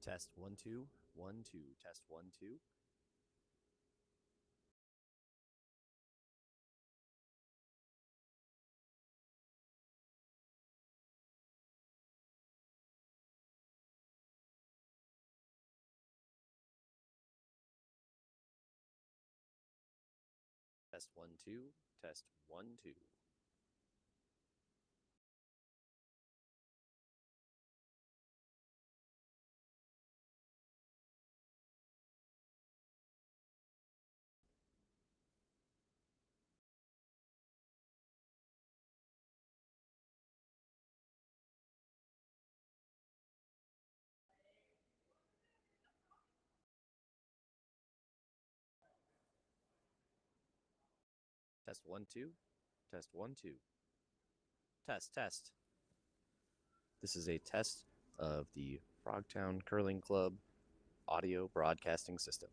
Test 1 2 1 2. Test 1 2. Test 1 2. Test 1 2. Test 1 2. Test 1 2. Test, test. This is a test of the Frogtown Curling Club audio broadcasting system.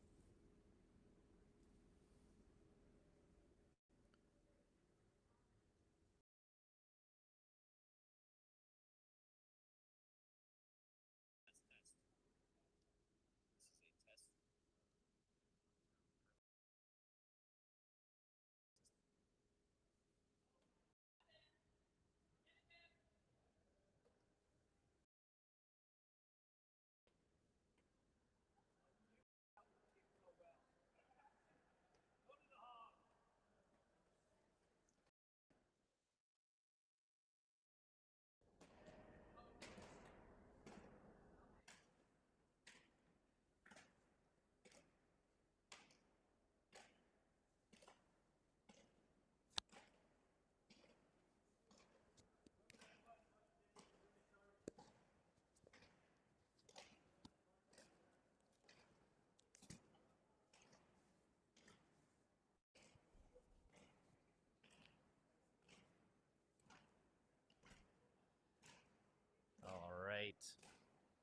All right.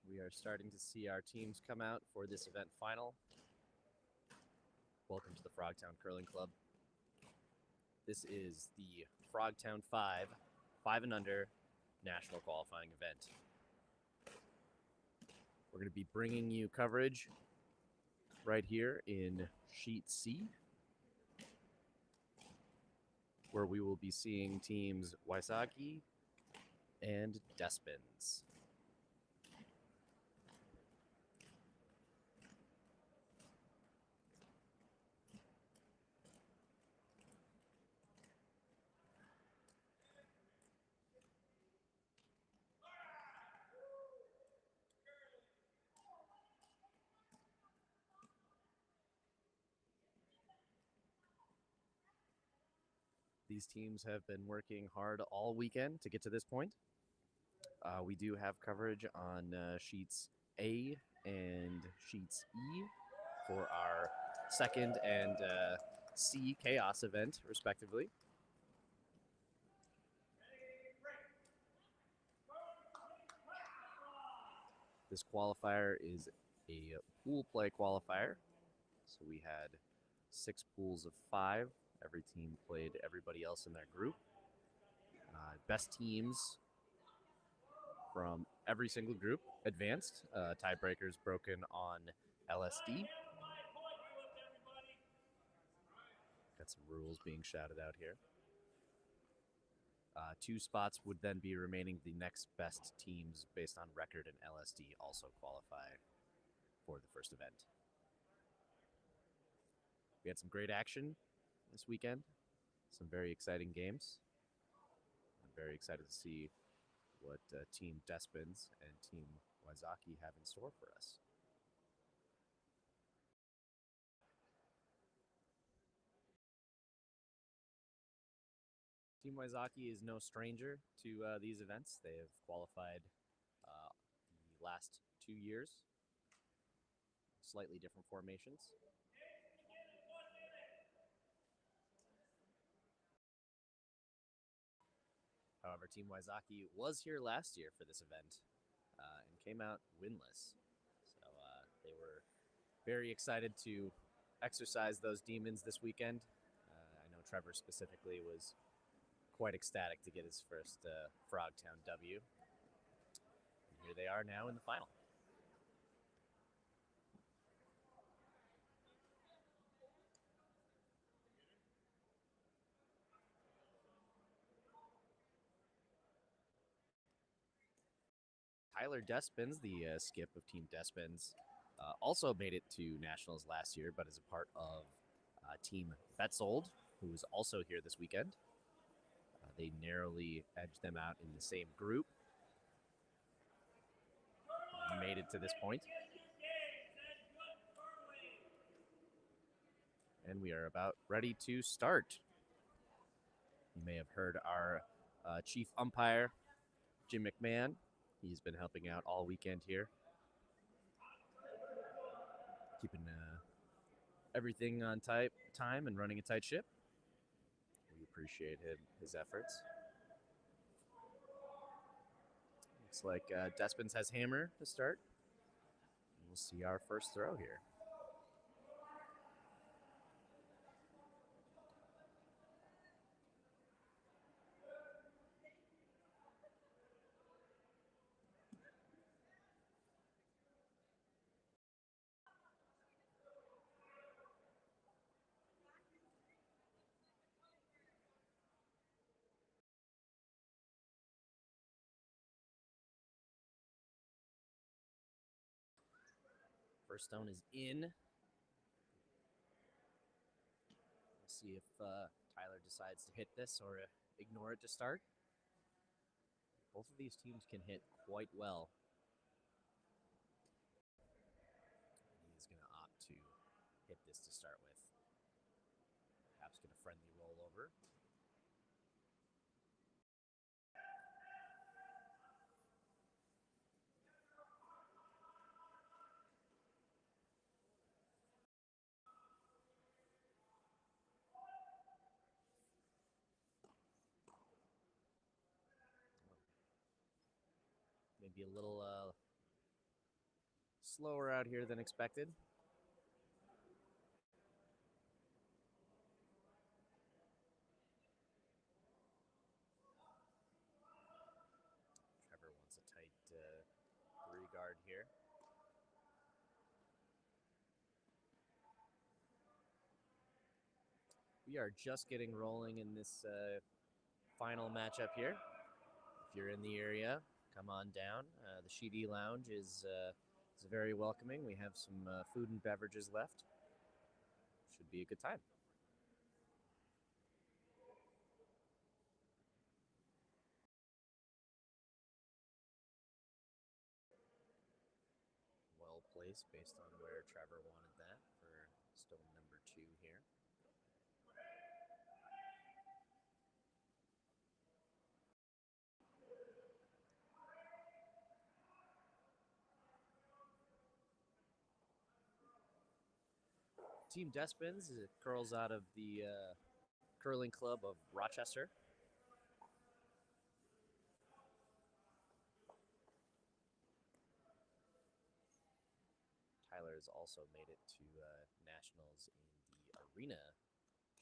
We are starting to see our teams come out for this event final. Welcome to the Frogtown Curling Club. This is the Frogtown 5 and under national qualifying event. We're going to be bringing you coverage right here in Sheet C, where we will be seeing teams Wysocki and Despins. These teams have been working hard all weekend to get to this point. We do have coverage on sheets A and sheets E for our second and C chaos event, respectively. This qualifier is a pool play qualifier. So we had 6 pools of 5. Every team played everybody else in their group. Best teams from every single group advanced. Tiebreakers broken on LSD. Got some rules being shouted out here. 2 spots would then be remaining. The next best teams based on record and LSD also qualify for the first event. We had some great action this weekend. Some very exciting games. I'm very excited to see what Team Despins and Team Wysocki have in store for us. Team Wysocki is no stranger to these events. They have qualified the last 2 years, slightly different formations. However, Team Wysocki was here last year for this event and came out winless. So they were very excited to exercise those demons this weekend. I know Trevor specifically was quite ecstatic to get his first Frogtown W. And here they are now in the final. Tyler Despins, the skip of Team Despins, also made it to Nationals last year, but is a part of Team Betzold, who is also here this weekend. They narrowly edged them out in the same group. Made it to this point. And we are about ready to start. You may have heard our chief umpire, Jim McMahon. He's been helping out all weekend here, keeping everything on time and running a tight ship. We appreciate his efforts. Looks like Despins has hammer to start. We'll see our first throw here. First stone is in. We'll see if Tyler decides to hit this or ignore it to start. Both of these teams can hit quite well. He's going to opt to hit this to start with. Perhaps get a friendly rollover. Maybe a little slower out here than expected. Trevor wants a tight 3-guard here. We are just getting rolling in this final matchup here. If you're in the area, come on down. The Sheedy Lounge is very welcoming. We have some food and beverages left. Should be a good time. Well placed based on where Trevor wanted that for stone number 2 here. Team Despins curls out of the curling club of Rochester. Tyler has also made it to nationals in the arena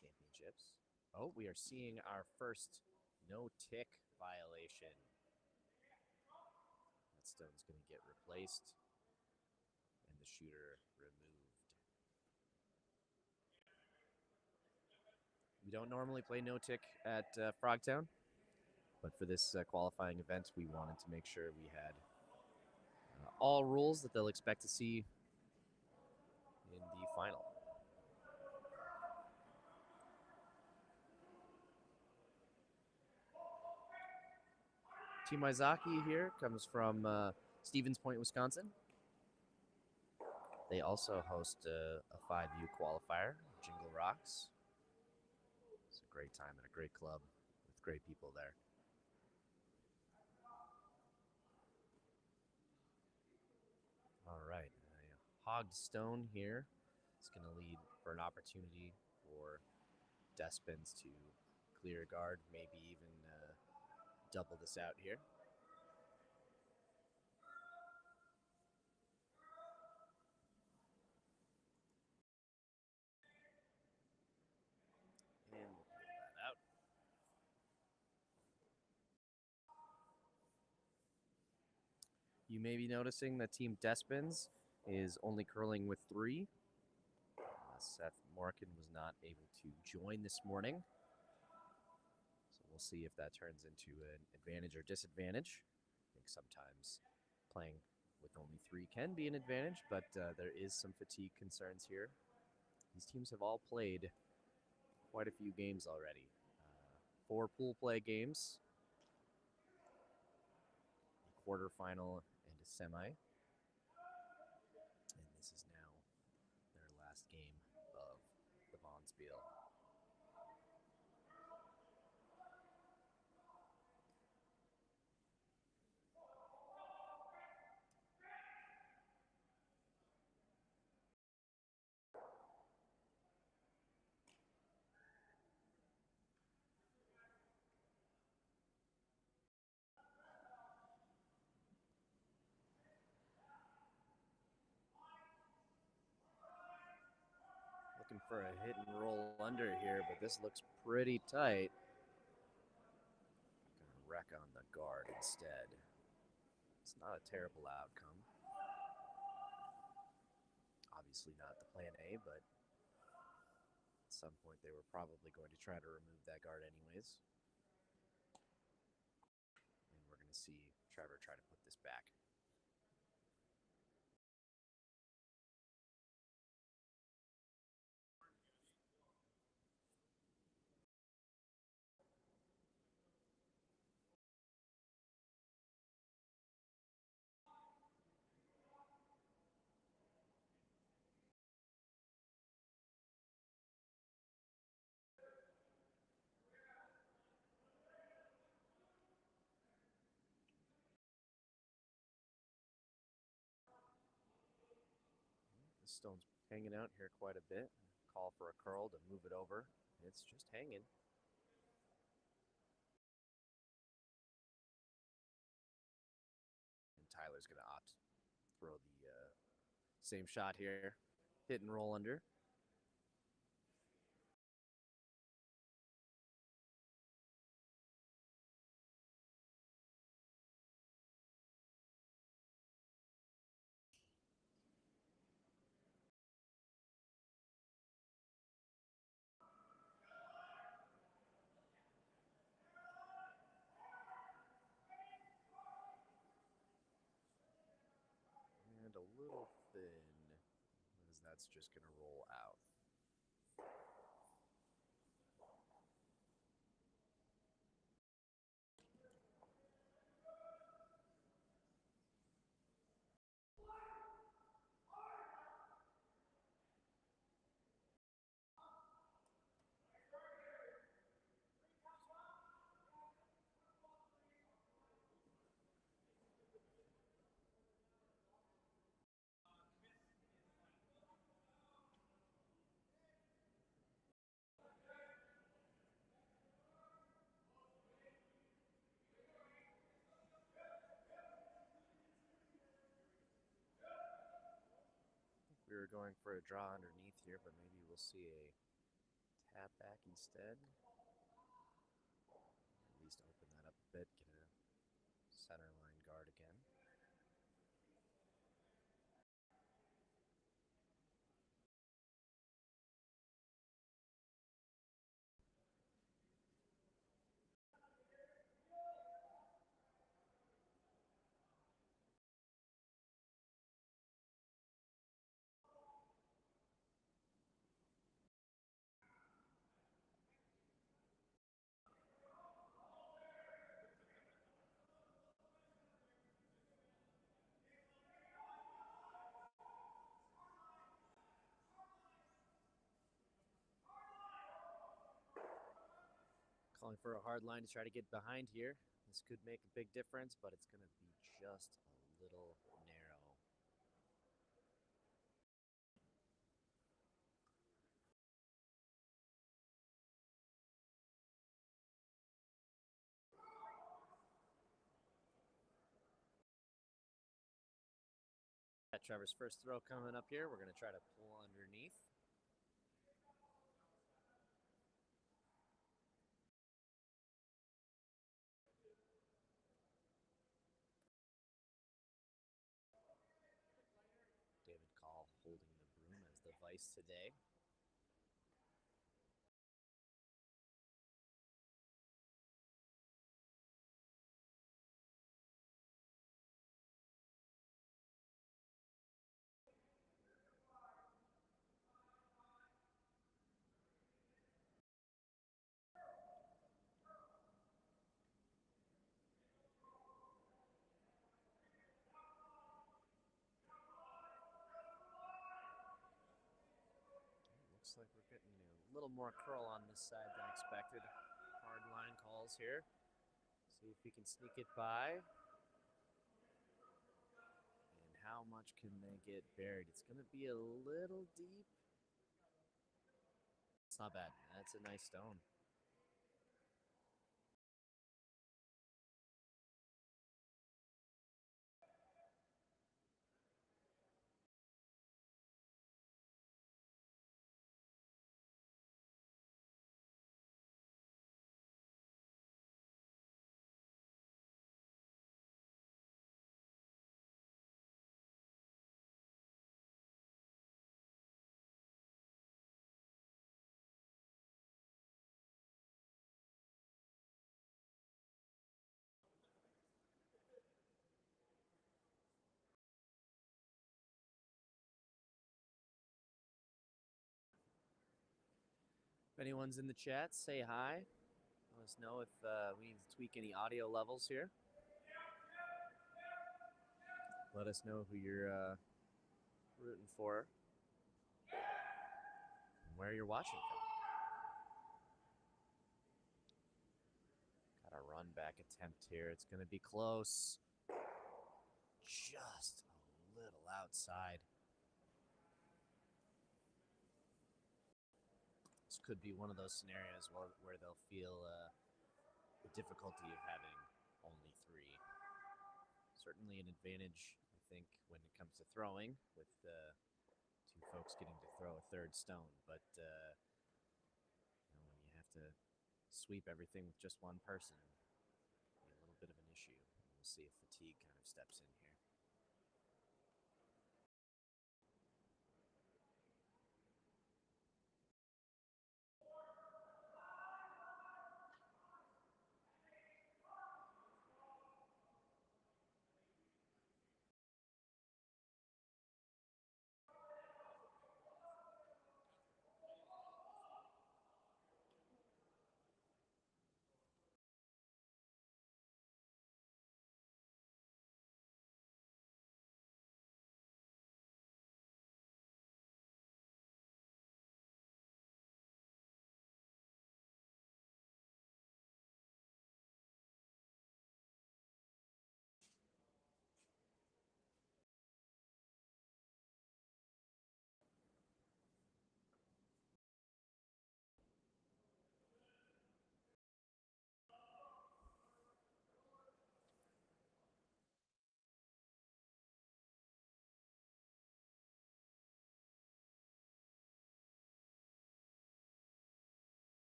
championships. Oh, we are seeing our first no-tick violation. That stone's going to get replaced and the shooter removed. We don't normally play no-tick at Frogtown, but for this qualifying event, we wanted to make sure we had all rules that they'll expect to see in the final. Team Izaki here comes from Stevens Point, Wisconsin. They also host a 5U qualifier, Jingle Rocks. It's a great time and a great club with great people there. All right, a hogged stone here. It's going to lead for an opportunity for Despins to clear a guard, maybe even double this out here. And we'll pull that out. You may be noticing that Team Despins is only curling with 3. Seth Morkin was not able to join this morning. So we'll see if that turns into an advantage or disadvantage. I think sometimes playing with only 3 can be an advantage, but there is some fatigue concerns here. These teams have all played quite a few games already. 4 pool play games, a quarterfinal and a semi. And this is now their last game of the Bonspiel. Looking for a hit and roll under here, but this looks pretty tight. Gonna wreck on the guard instead. It's not a terrible outcome. Obviously not the plan A, but at some point they were probably going to try to remove that guard anyways. And we're going to see Trevor try to put this back. The stone's hanging out here quite a bit. Call for a curl to move it over. It's just hanging. And Tyler's going to opt throw the same shot here. Hit and roll under. And a little thin, as that's just going to roll out. We were going for a draw underneath here, but maybe we'll see a tap back instead. At least open that up a bit, get a center line guard again. Calling for a hard line to try to get behind here. This could make a big difference, but it's going to be just a little narrow. Got Trevor's first throw coming up here. We're going to try to pull underneath. David Call holding the broom as the vice today. Looks like we're getting a little more curl on this side than expected. Hard line calls here. See if we can sneak it by. And how much can they get buried? It's going to be a little deep. It's not bad. That's a nice stone. If anyone's in the chat, say hi. Let us know if we need to tweak any audio levels here. Let us know who you're rooting for and where you're watching from. Got a run back attempt here. It's going to be close. Just a little outside. This could be one of those scenarios where they'll feel the difficulty of having only 3. Certainly an advantage, I think, when it comes to throwing, with 2 folks getting to throw a 3rd stone. But when you have to sweep everything with just one person, it'll be a little bit of an issue. We'll see if fatigue kind of steps in here.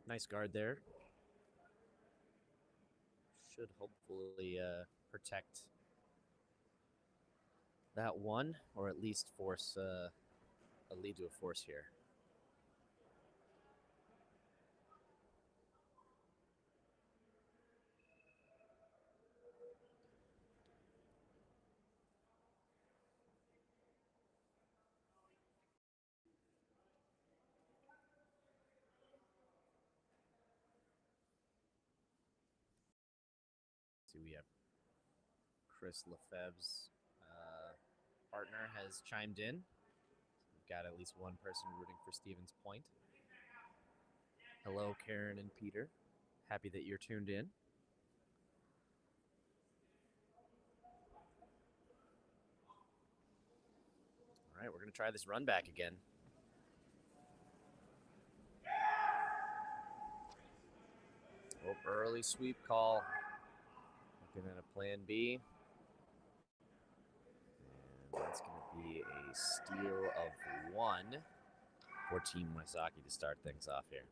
Nice guard there. Should hopefully protect that one, or at least force a lead to a force here. See, we have Chris Lefebvre's partner has chimed in. We've got at least one person rooting for Stevens Point. Hello, Karen and Peter. Happy that you're tuned in. All right, we're going to try this run back again. Oh, early sweep call. Looking at a plan B. And that's going to be a steal of 1 for Team Wysocki to start things off here.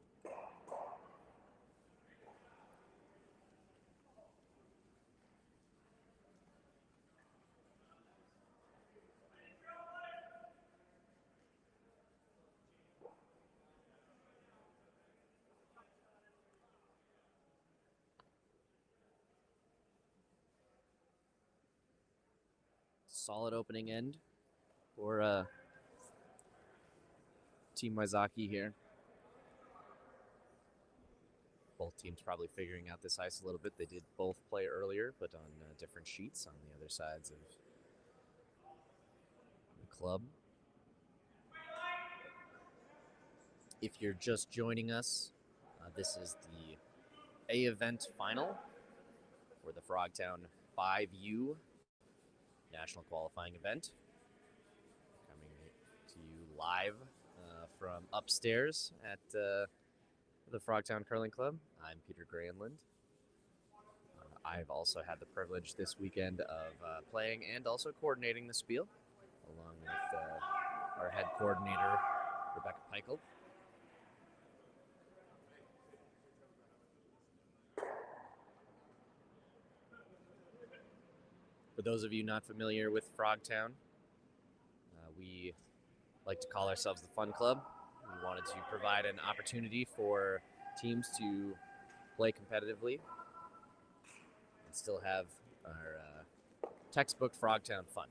Solid opening end for Team Wysocki here. Both teams probably figuring out this ice a little bit. They did both play earlier, but on different sheets on the other sides of the club. If you're just joining us, this is the A event final for the Frogtown 5U national qualifying event. Coming to you live from upstairs at the Frogtown Curling Club. I'm Peter Granlund. I've also had the privilege this weekend of playing and also coordinating the spiel, along with our head coordinator, Rebecca Peichel. For those of you not familiar with Frogtown, we like to call ourselves the Fun Club. We wanted to provide an opportunity for teams to play competitively and still have our textbook Frogtown fun.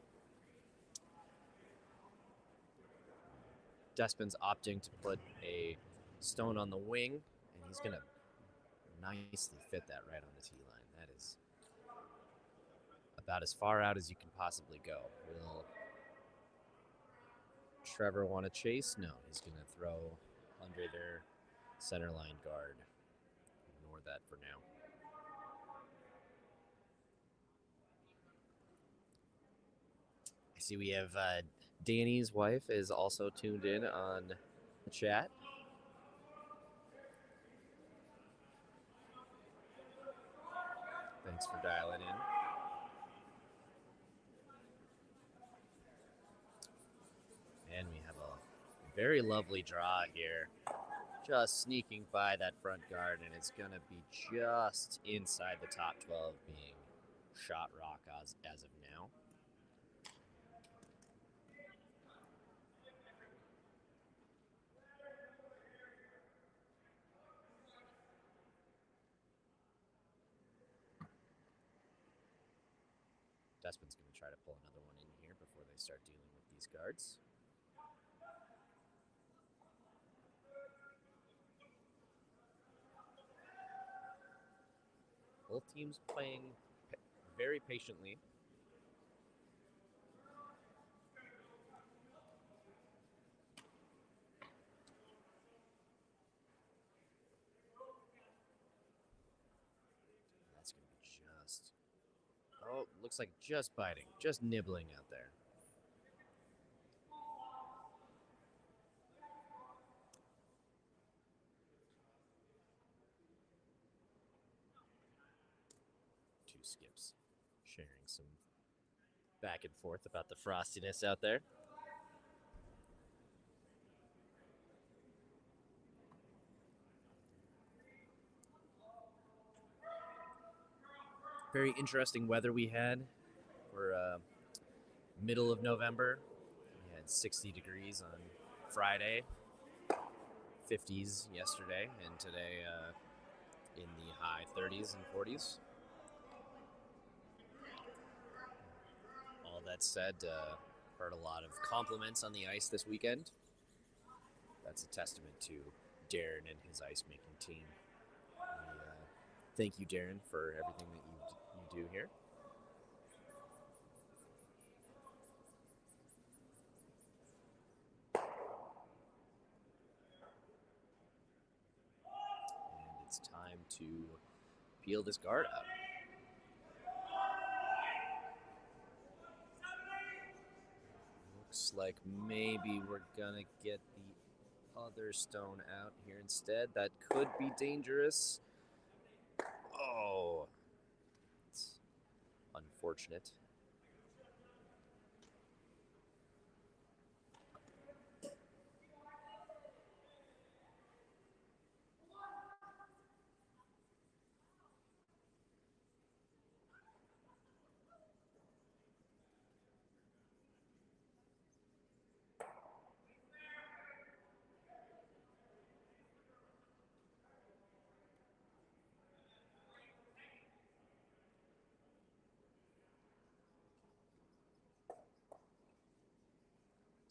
Despin's opting to put a stone on the wing, and he's going to nicely fit that right on the tee line. That is about as far out as you can possibly go. Will Trevor want to chase? No, he's going to throw under their center line guard. Ignore that for now. I see we have Danny's wife is also tuned in on the chat. Thanks for dialing in. And we have a very lovely draw here. Just sneaking by that front guard, and it's going to be just inside the top 12 being shot rock as of now. Despin's going to try to pull another one in here before they start dealing with these guards. Both teams playing very patiently. That's going to be just... Oh, looks like just biting, just nibbling out there. Two skips sharing some back and forth about the frostiness out there. Very interesting weather we had for middle of November. We had 60 degrees on Friday, 50s yesterday, and today in the high 30s and 40s. All that said, heard a lot of compliments on the ice this weekend. That's a testament to Darren and his ice making team. Thank you, Darren, for everything that you do here. And it's time to peel this guard out. Looks like maybe we're gonna get the other stone out here instead. That could be dangerous. Oh, it's unfortunate.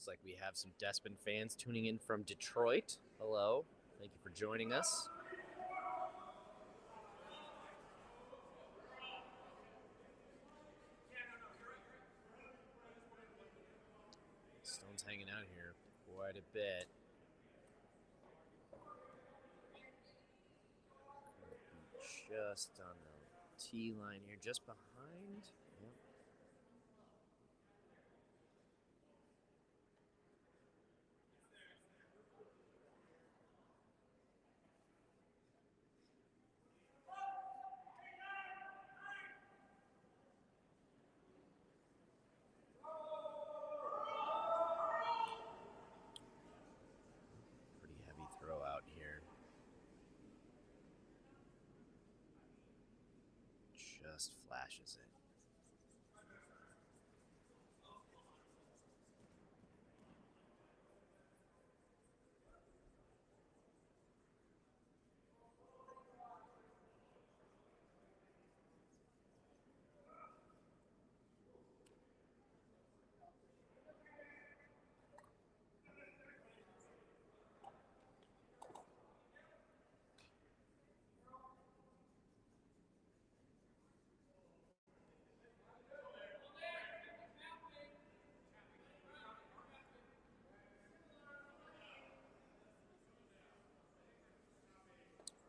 Looks like we have some Despin fans tuning in from Detroit. Hello. Thank you for joining us. Stone's hanging out here quite a bit. Just on the tee line here, just behind. Yep. Pretty heavy throw out here. Just flashes it.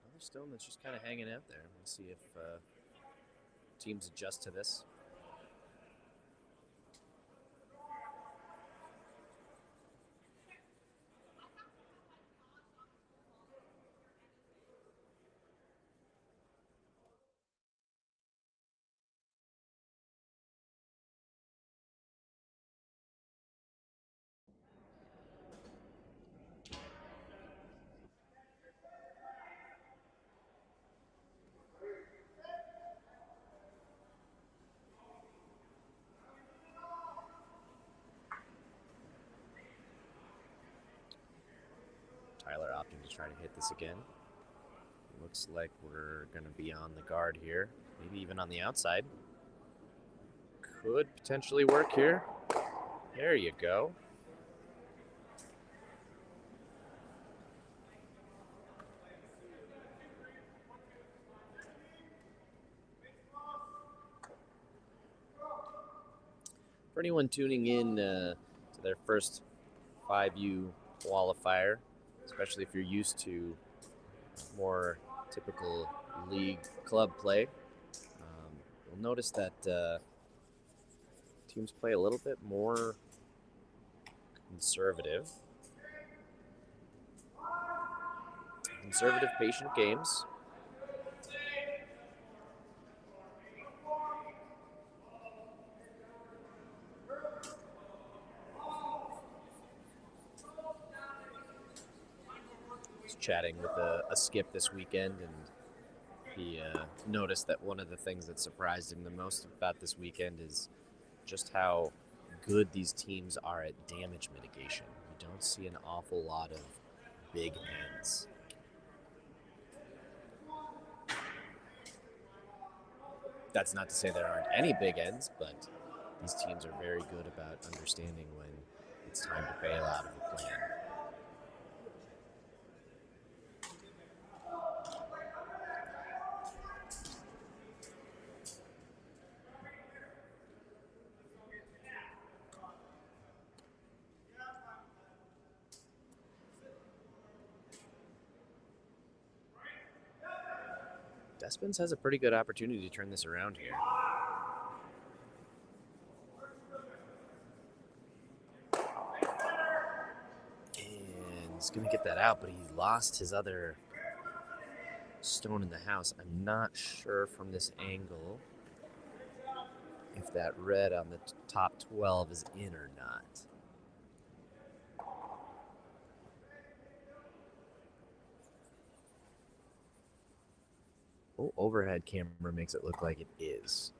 Another Stone that's just kind of hanging out there. We'll see if teams adjust to this. Tyler opting to try to hit this again. Looks like we're going to be on the guard here, maybe even on the outside. Could potentially work here. There you go. For anyone tuning in to their first 5U qualifier, especially if you're used to more typical league club play, you'll notice that teams play a little bit more conservative. Conservative, patient games. Chatting with a skip this weekend, and he noticed that one of the things that surprised him the most about this weekend is just how good these teams are at damage mitigation. You don't see an awful lot of big ends. That's not to say there aren't any big ends, but these teams are very good about understanding when it's time to bail out of a plan. Despins has a pretty good opportunity to turn this around here. And he's going to get that out, but he lost his other stone in the house. I'm not sure from this angle if that red on the top 12 is in or not. Oh, overhead camera makes it look like it is.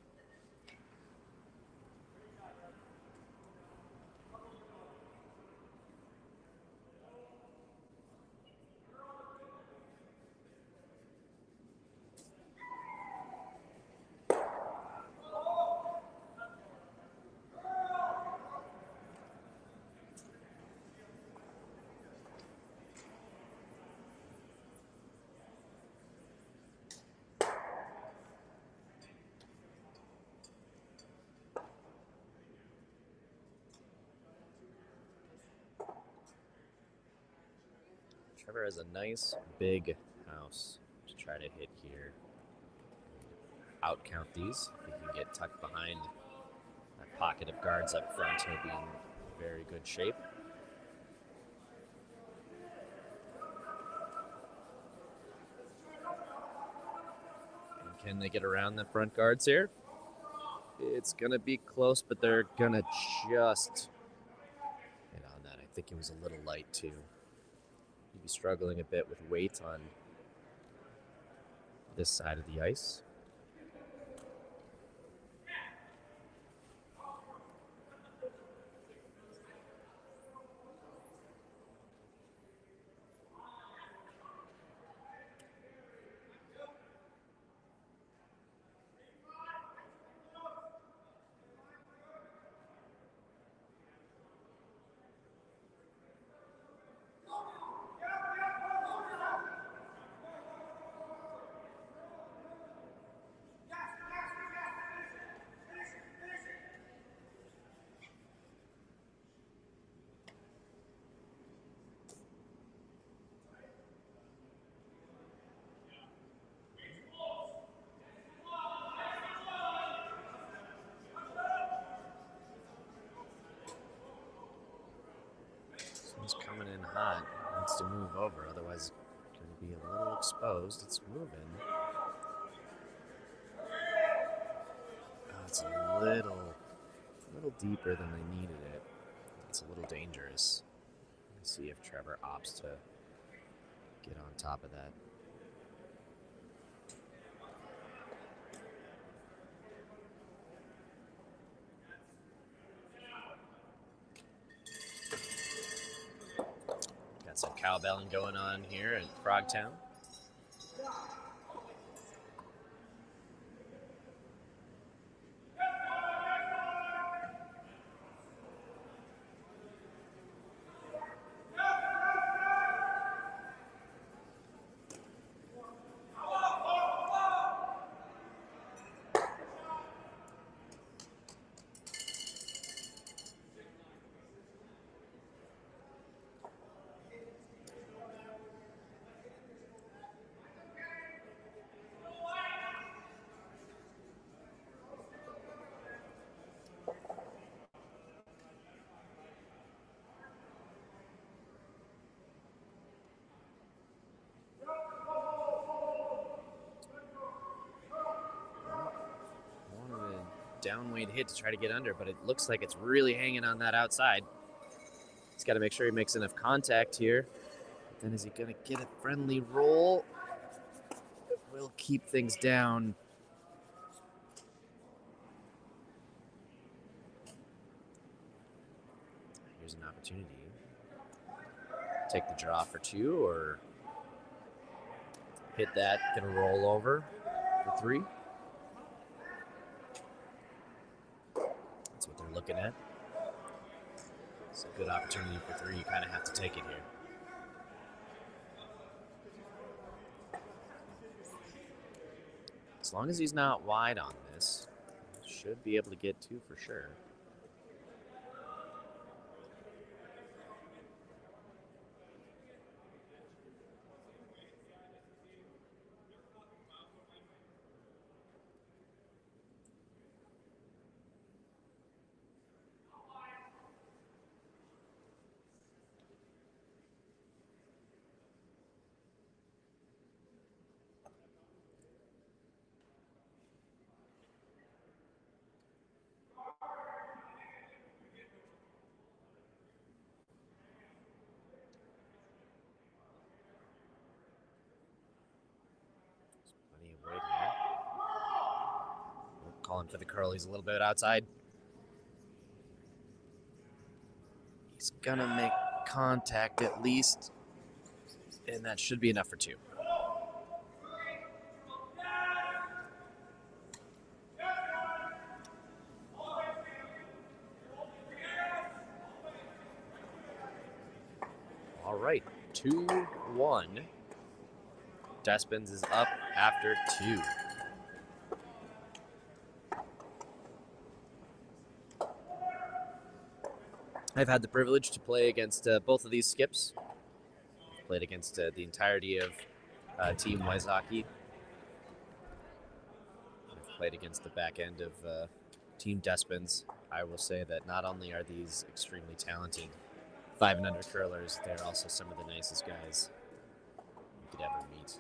Trevor has a nice big house to try to hit here. Outcount these. If he can get tucked behind that pocket of guards up front, he'll be in very good shape. And can they get around the front guards here? It's going to be close, but they're going to just hit on that. I think it was a little light, too. He'd be struggling a bit with weight on this side of the ice. He's coming in hot. Needs to move over, otherwise it's going to be a little exposed. It's moving. Oh, it's a little deeper than they needed it. It's a little dangerous. Let's see if Trevor opts to get on top of that. Got some cowbelling going on here at Frogtown. Downweight hit to try to get under, but it looks like it's really hanging on that outside. He's got to make sure he makes enough contact here. But then is he going to get a friendly roll? It will keep things down. Here's an opportunity. Take the draw for two or hit that, get a roll over for three. That's what they're looking at. It's a good opportunity for three. You kind of have to take it here. As long as he's not wide on this, should be able to get two for sure. Calling for the curl. He's a little bit outside. He's gonna make contact at least, and that should be enough for two. All right, 2-1. Despens is up after two. I've had the privilege to play against both of these skips. Played against the entirety of Team Wysocki. I've played against the back end of Team Despins. I will say that not only are these extremely talented 5 and under curlers, they're also some of the nicest guys you could ever meet.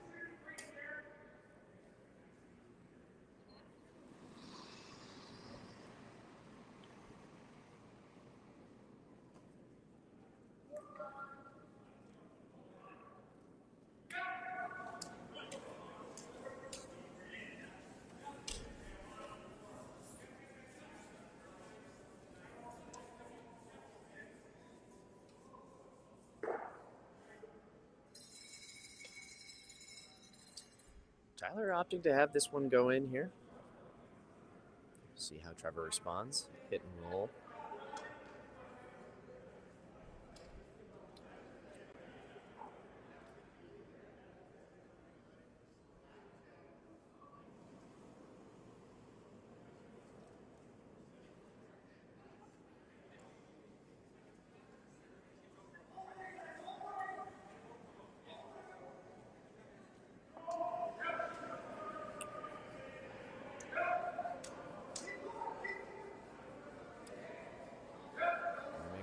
Tyler opting to have this one go in here. See how Trevor responds. Hit and roll.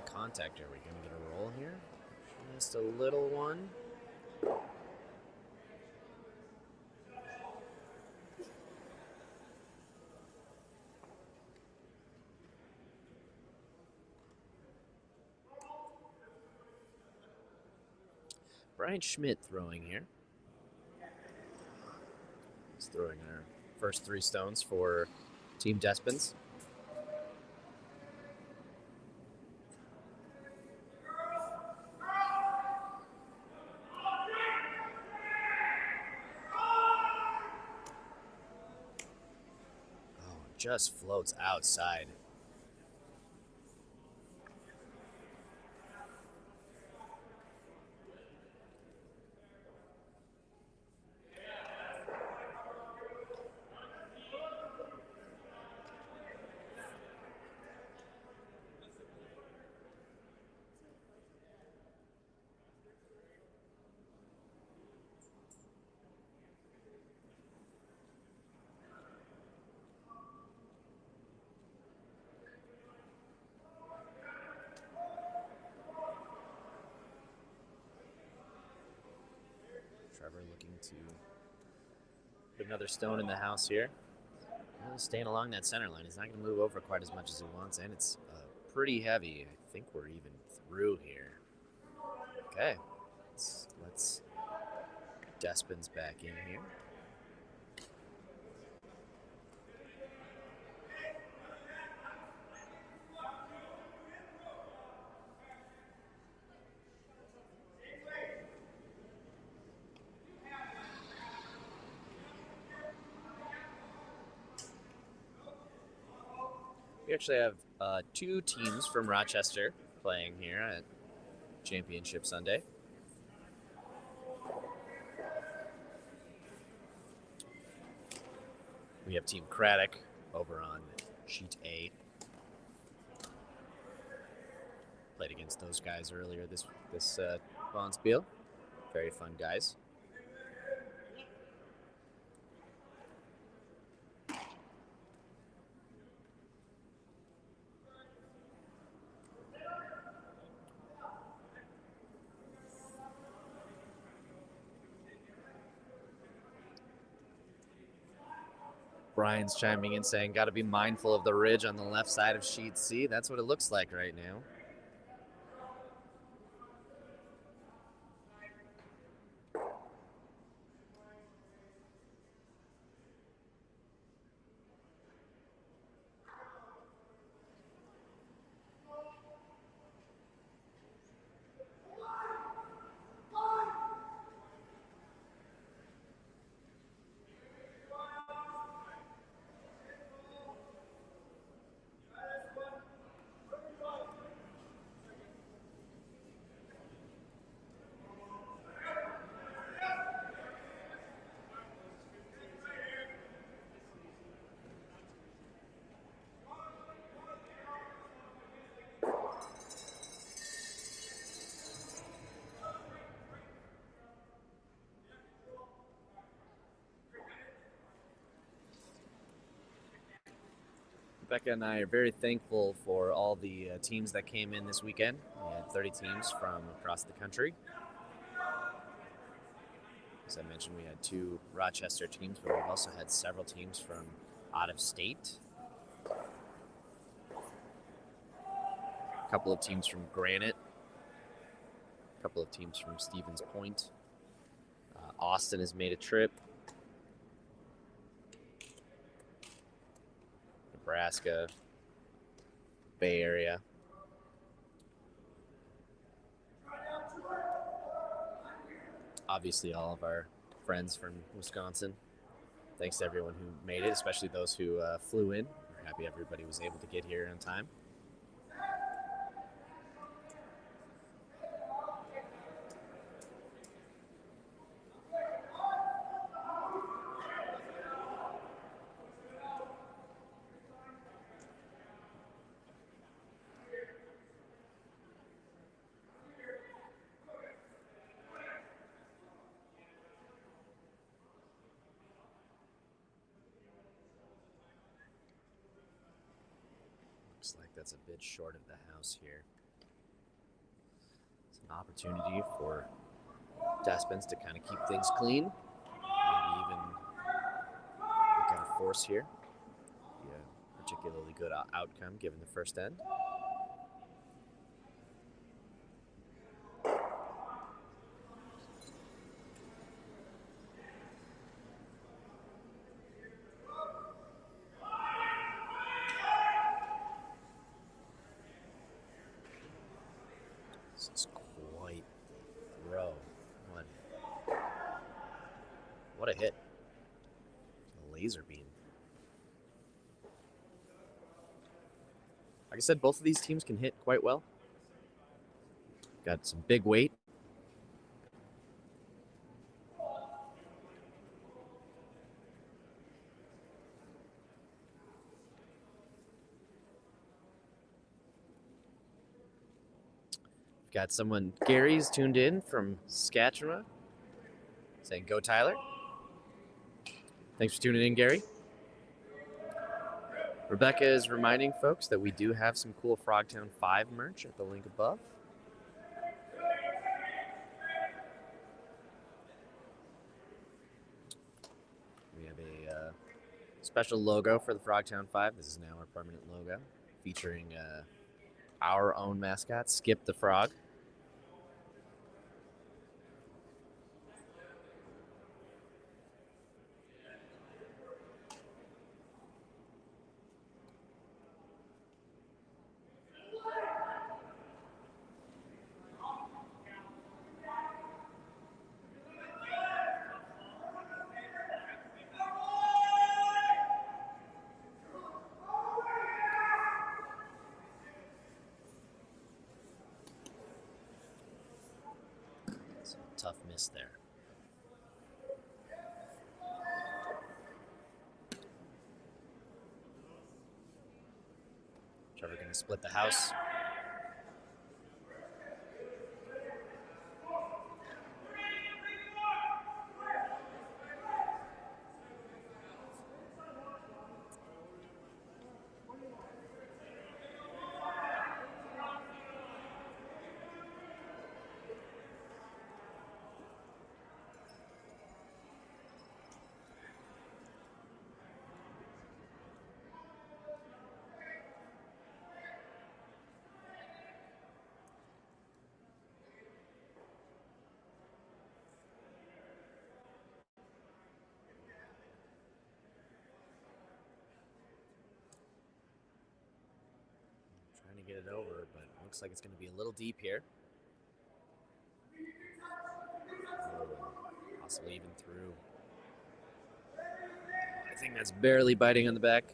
Contact. Are we going to get a roll here? Just a little one. Brian Schmidt throwing here. He's throwing our first 3 stones for Team Despins. Just floats outside. Trevor looking to put another stone in the house here. Staying along that center line. He's not going to move over quite as much as he wants, and it's pretty heavy. I think we're even through here. Okay. Let's Despins back in here. We actually have 2 teams from Rochester playing here at Championship Sunday. We have Team Craddock over on Sheet A. Played against those guys earlier this Bonspiel. Very fun guys. Brian's chiming in saying, got to be mindful of the ridge on the left side of Sheet C. That's what it looks like right now. Becca and I are very thankful for all the teams that came in this weekend. We had 30 teams from across the country. As I mentioned, we had 2 Rochester teams, but we've also had several teams from out of state. A couple of teams from Granite. A couple of teams from Stevens Point. Austin has made a trip. Nebraska, Bay Area. Obviously, all of our friends from Wisconsin. Thanks to everyone who made it, especially those who flew in. We're happy everybody was able to get here on time. Looks like that's a bit short of the house here. It's an opportunity for Despens to kind of keep things clean. Maybe even look at a force here. Be a particularly good outcome given the first end. This is quite the throw. What a hit. A laser beam. Like I said, both of these teams can hit quite well. Got some big weight. Got someone, Gary's tuned in from Saskatchewan, saying, "Go Tyler." Thanks for tuning in, Gary. Rebecca is reminding folks that we do have some cool Frogtown 5 merch at the link above. We have a special logo for the Frogtown 5. This is now our permanent logo, featuring our own mascot, Skip the Frog. Tough miss there. Trevor going to split the house. Trying to get it over, but it looks like it's going to be a little deep here. Possibly even through. I think that's barely biting on the back.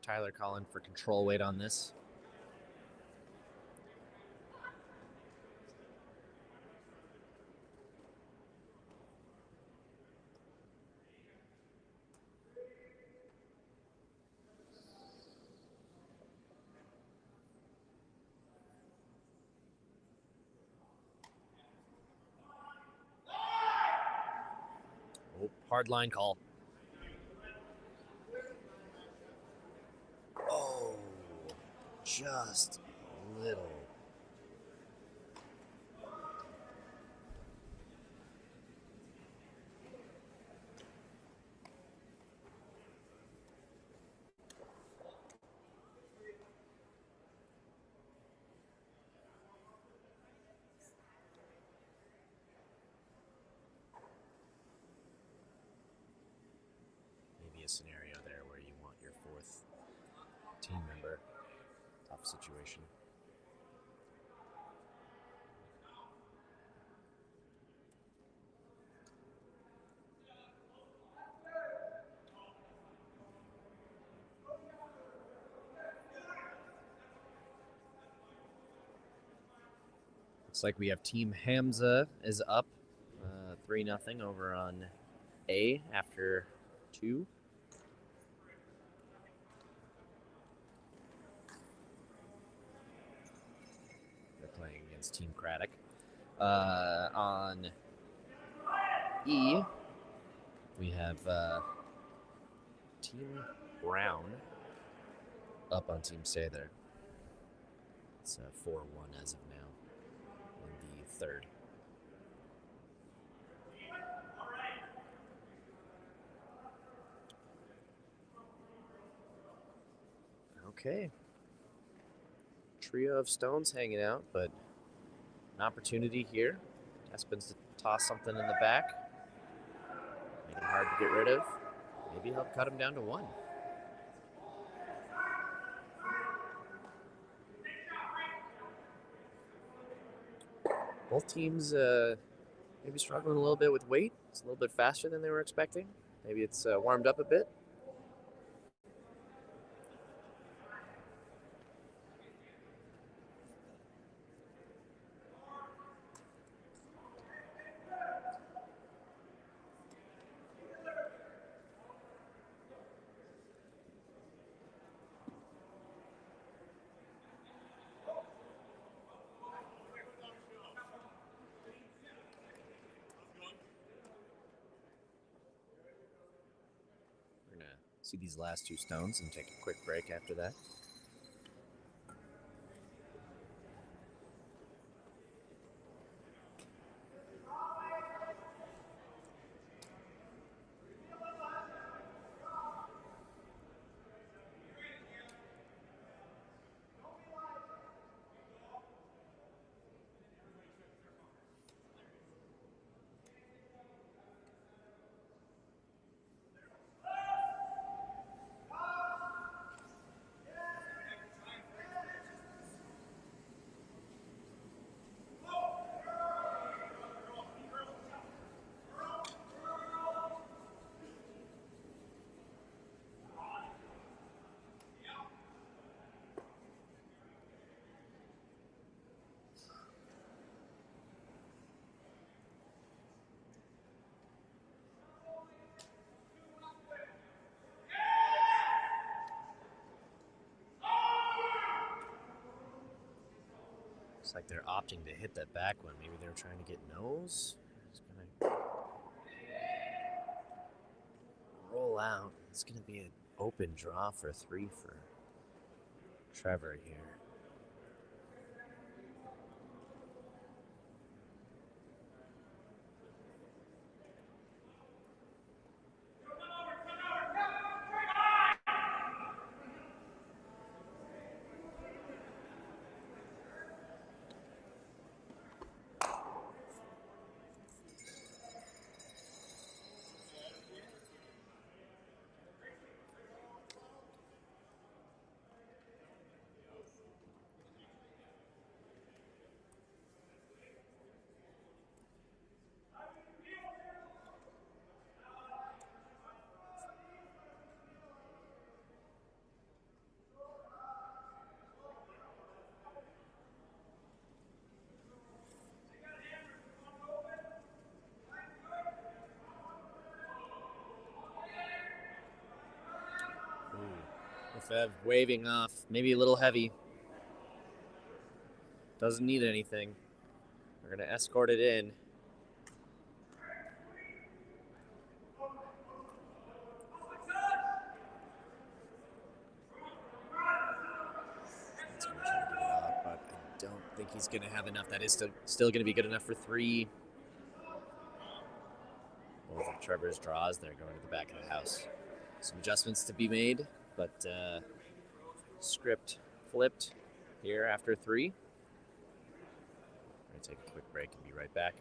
Tyler calling for control weight on this. Oh, hard line call. Oh, just a little. Maybe a scenario there where you want your fourth team member. Tough situation. Looks like we have Team Hamza is up 3-0 over on A after 2. They're playing against Team Craddock. On E, we have Team Brown up on Team Stay There. It's 4-1 as of now in the third. Okay. Trio of stones hanging out, but an opportunity here. Espins to toss something in the back. Make it hard to get rid of. Maybe help cut him down to 1. Both teams maybe struggling a little bit with weight. It's a little bit faster than they were expecting. Maybe it's warmed up a bit. We're going to see these last 2 stones and take a quick break after that. Looks like they're opting to hit that back one. Maybe they were trying to get nose. It's gonna roll out. It's gonna be an open draw for 3 for Trevor here. Lefebvre waving off, maybe a little heavy. Doesn't need anything. We're going to escort it in. He's going to try to get it up, but I don't think he's going to have enough. That is still going to be good enough for 3. Both of Trevor's draws, they're going to the back of the house. Some adjustments to be made, but script flipped here after 3. We're going to take a quick break and be right back.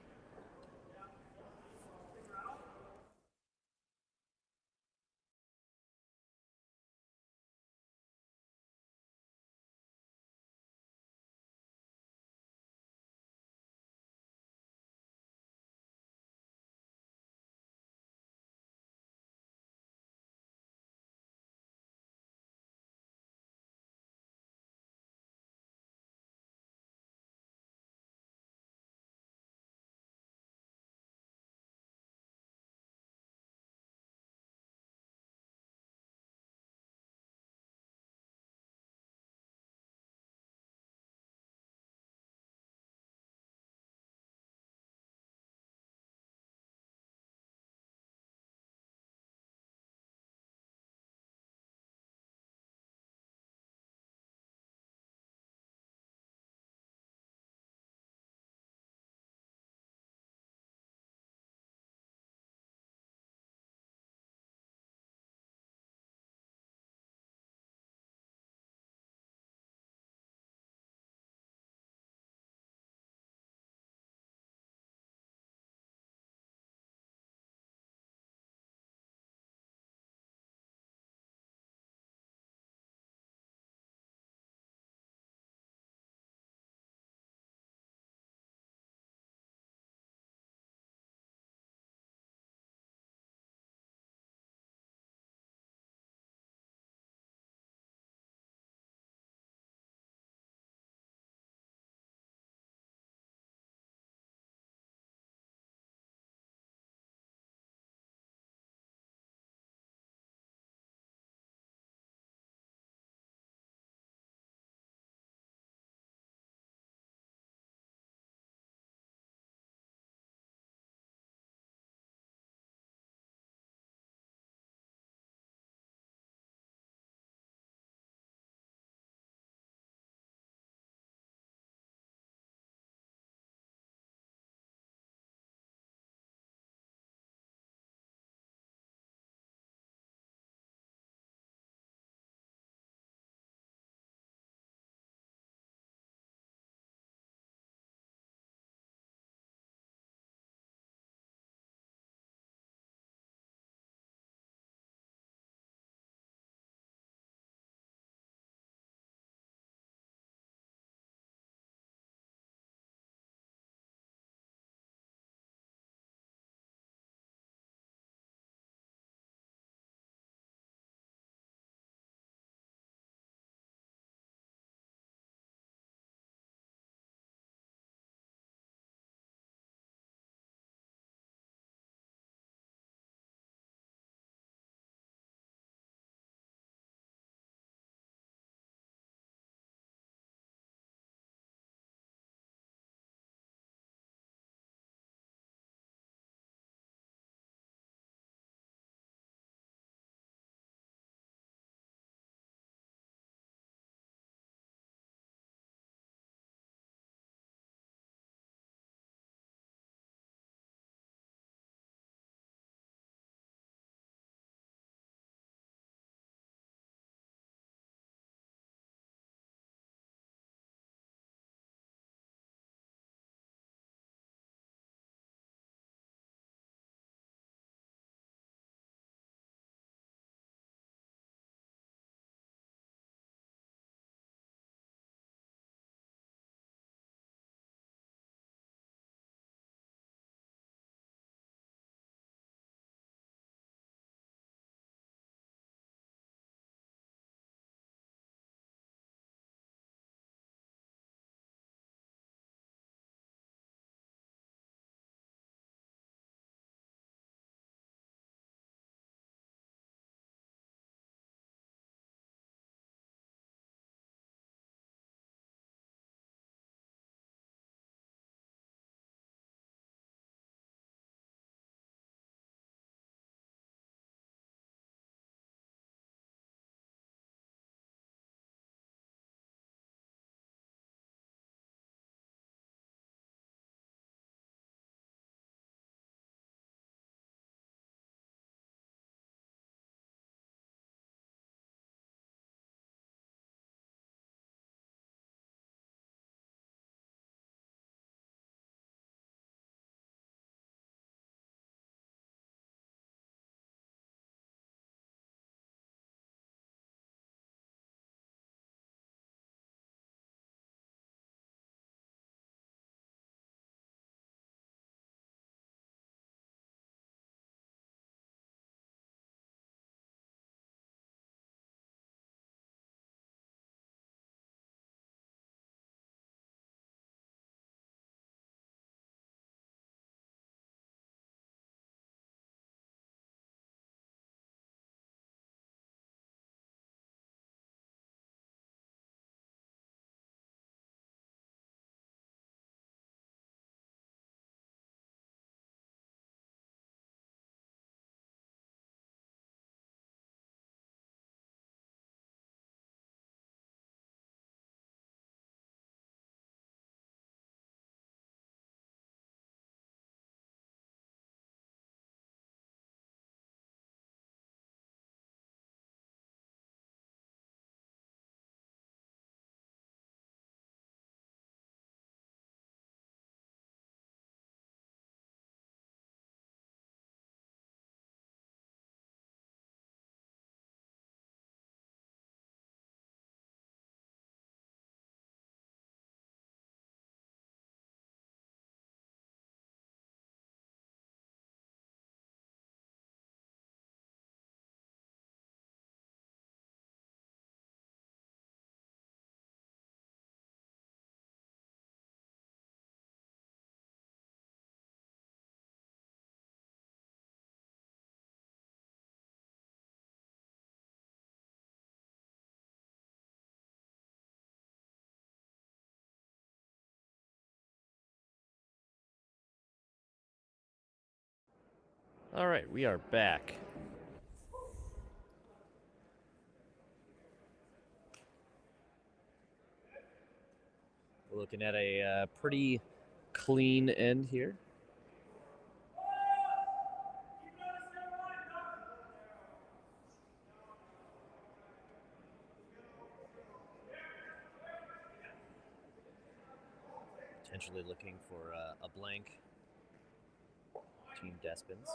All right, we are back. We're looking at a pretty clean end here. Potentially looking for a blank. Team Despins.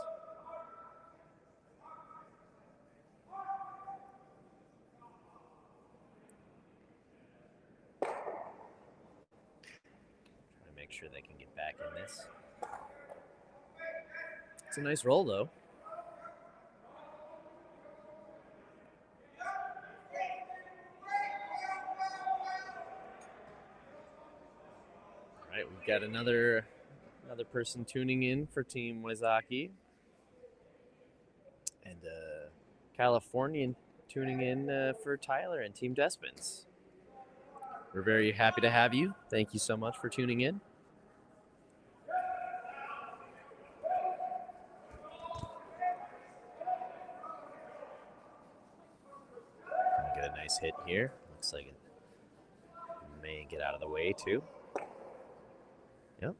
Trying to make sure they can get back in this. It's a nice roll, though. All right, we've got another person tuning in for Team Wazaki. And Californian tuning in for Tyler and Team Despins. We're very happy to have you. Thank you so much for tuning in. Get a nice hit here. Looks like it may get out of the way too. Yep.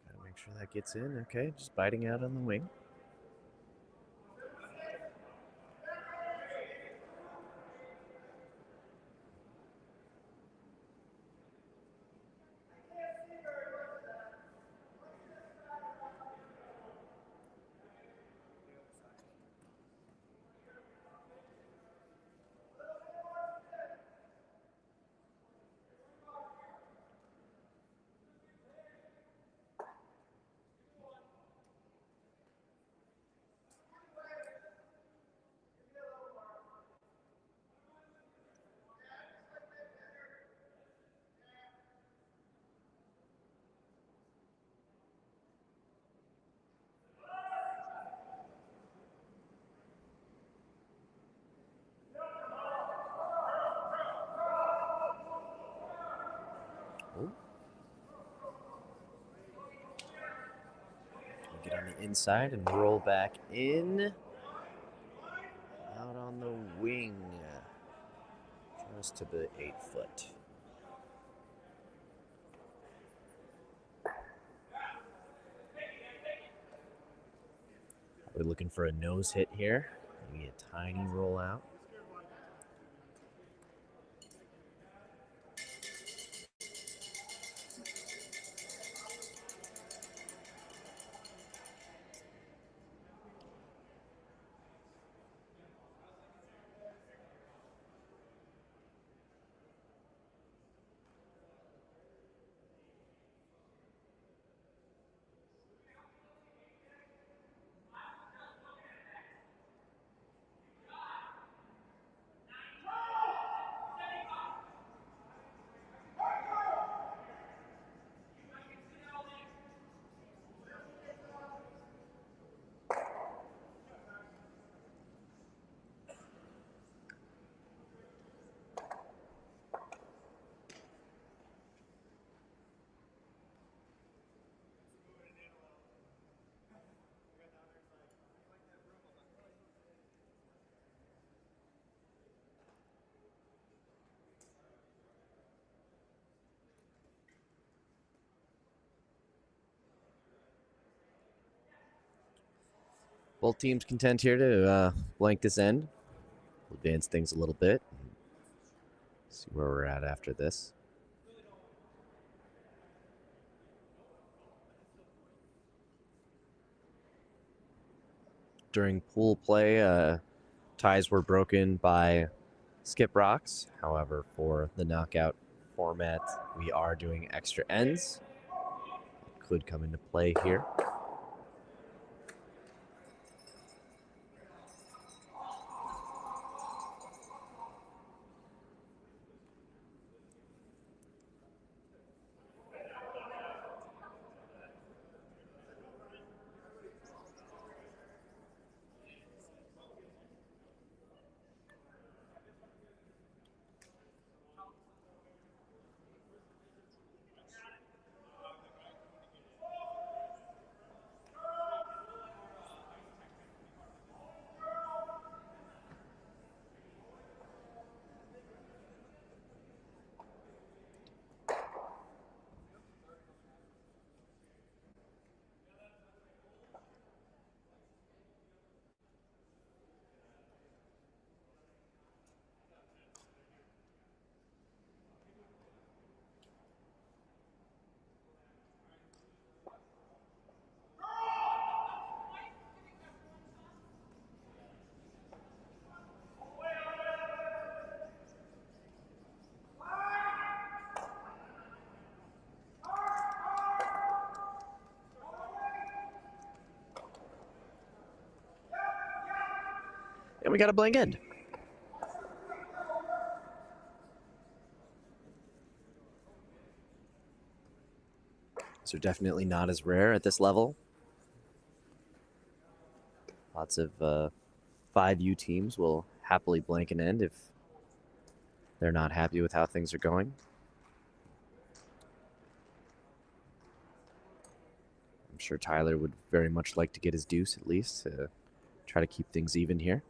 Gotta make sure that gets in. Okay, just biting out on the wing. Get on the inside and roll back in. Out on the wing. Just to the 8 foot. We're looking for a nose hit here. Maybe a tiny rollout. Both teams content here to blank this end. We'll advance things a little bit. See where we're at after this. during pool play, ties were broken by skip rocks. However, for the knockout format, we are doing extra ends. Could come into play here. And we got a blank end. So definitely not as rare at this level. Lots of 5U teams will happily blank an end if they're not happy with how things are going. I'm sure Tyler would very much like to get his deuce at least to try to keep things even here.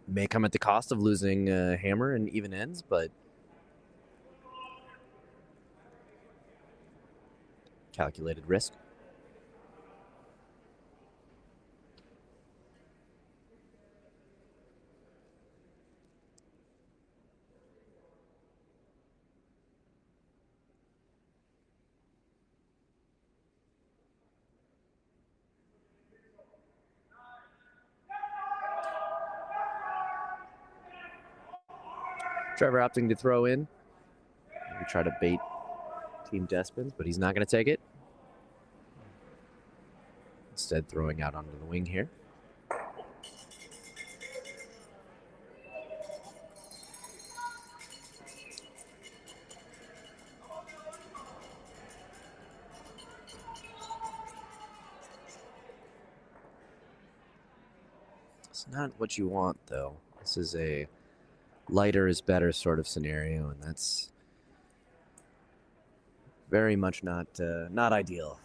May come at the cost of losing hammer and even ends, but calculated risk. Trevor opting to throw in. Maybe try to bait Team Despins, but he's not going to take it. Instead, throwing out onto the wing here. It's not what you want, though. This is a lighter is better sort of scenario, and that's very much not ideal.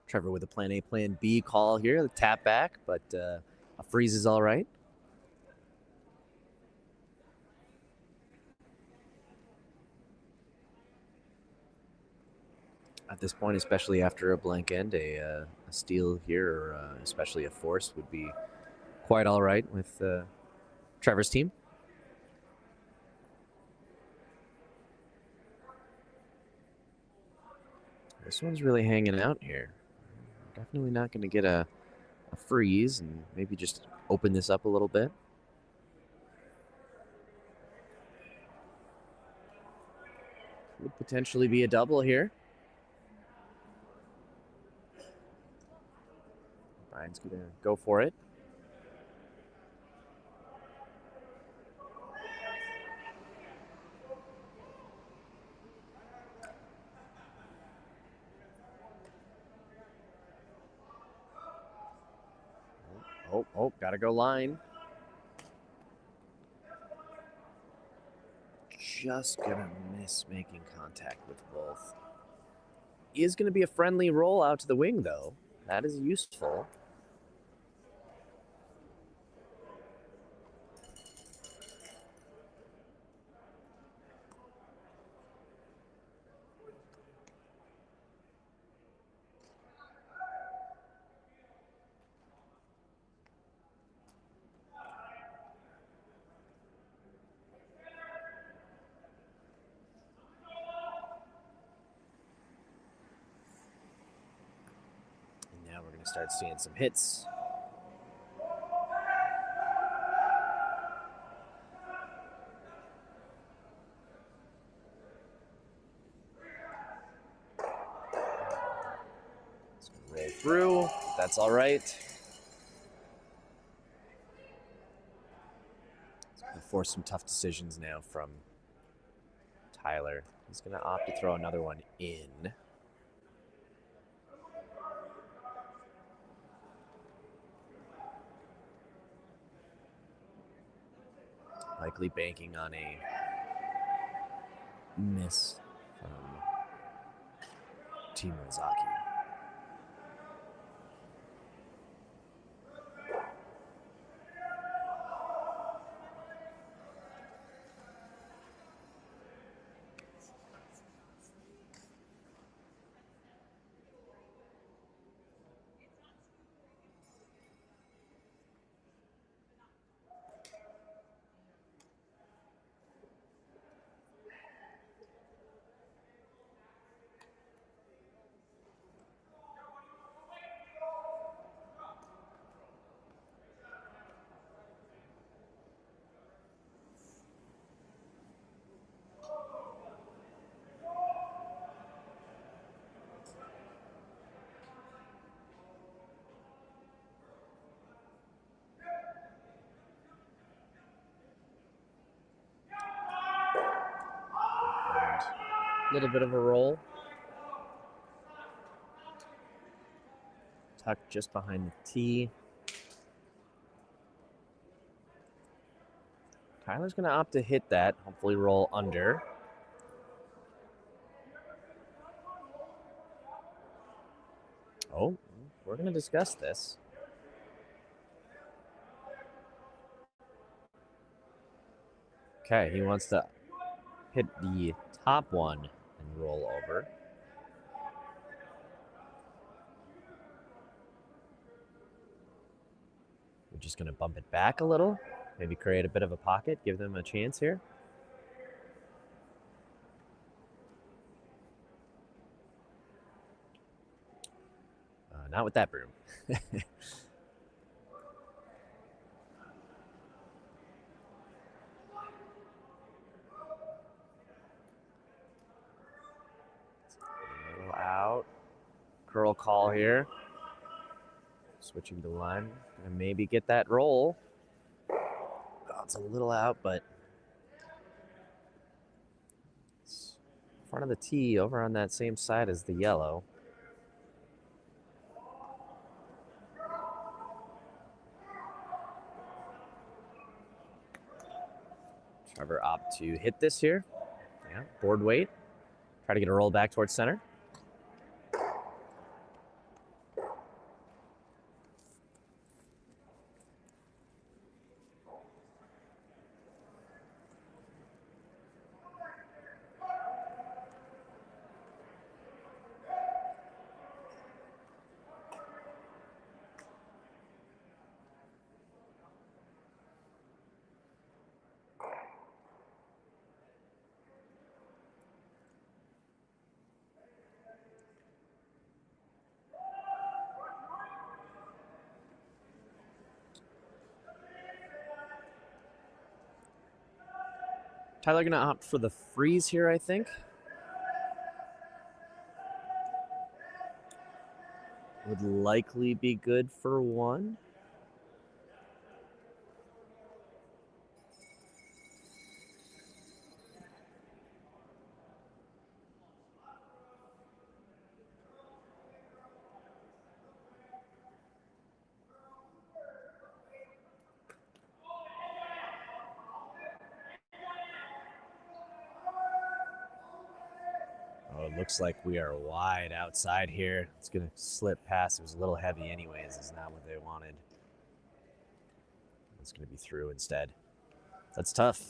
Trevor with a plan A, plan B call here. The tap back, but a freeze is all right. At this point, especially after a blank end, a steal here, or especially a force, would be quite all right with Trevor's team. This one's really hanging out here. Definitely not going to get a freeze, and maybe just open this up a little bit. Would potentially be a double here. Brian's going to go for it. Oh, gotta go line. Just gonna miss making contact with both. Is gonna be a friendly roll out to the wing, though. That is useful. we're going to start seeing some hits. It's going to roll through. That's all right. It's going to force some tough decisions now from Tyler. He's going to opt to throw another one in. Likely banking on a miss from Team Ozaki. A little bit of a roll. Tucked just behind the tee. Tyler's going to opt to hit that, hopefully roll under. Oh, we're going to discuss this. Okay, he wants to hit the top one and roll over. We're just going to bump it back a little, maybe create a bit of a pocket, give them a chance here. Not with that broom. A little out. Curl call here. Switching to line. Gonna maybe get that roll. Oh, it's a little out, but it's in front of the tee over on that same side as the yellow. Trevor opt to hit this here. Yeah, board weight. Try to get a roll back towards center. Tyler gonna opt for the freeze here, I think. Would likely be good for one. Oh, it looks like we are wide outside here. It's going to slip past. It was a little heavy anyways. It's not what they wanted. It's going to be through instead. That's tough.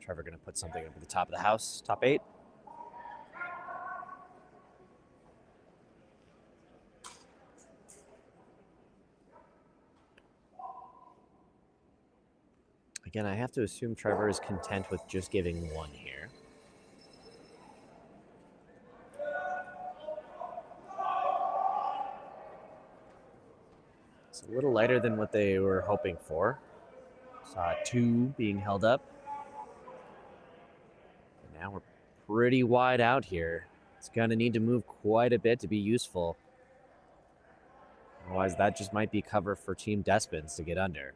Trevor going to put something up at the top of the house, top 8. Again, I have to assume Trevor is content with just giving one here. It's a little lighter than what they were hoping for. Saw 2 being held up. And now we're pretty wide out here. It's going to need to move quite a bit to be useful. Otherwise, that just might be cover for Team Despins to get under.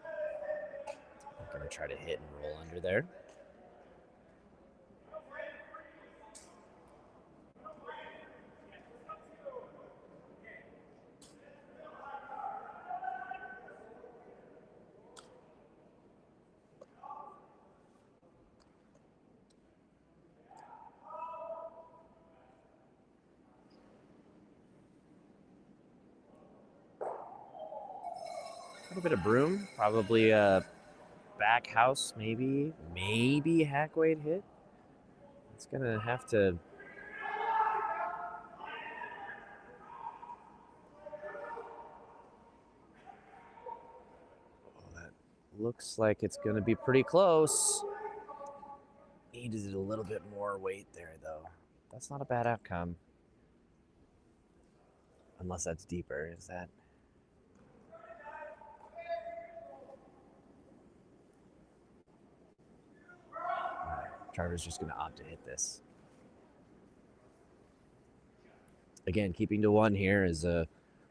I'm going to try to hit and roll under there. A little bit of broom, probably a back house, maybe hack weight hit. It's gonna have to. Oh, that looks like it's gonna be pretty close. Needed a little bit more weight there, though. That's not a bad outcome. Unless that's deeper, is that? Trevor's just going to opt to hit this. Again, keeping to 1 here is a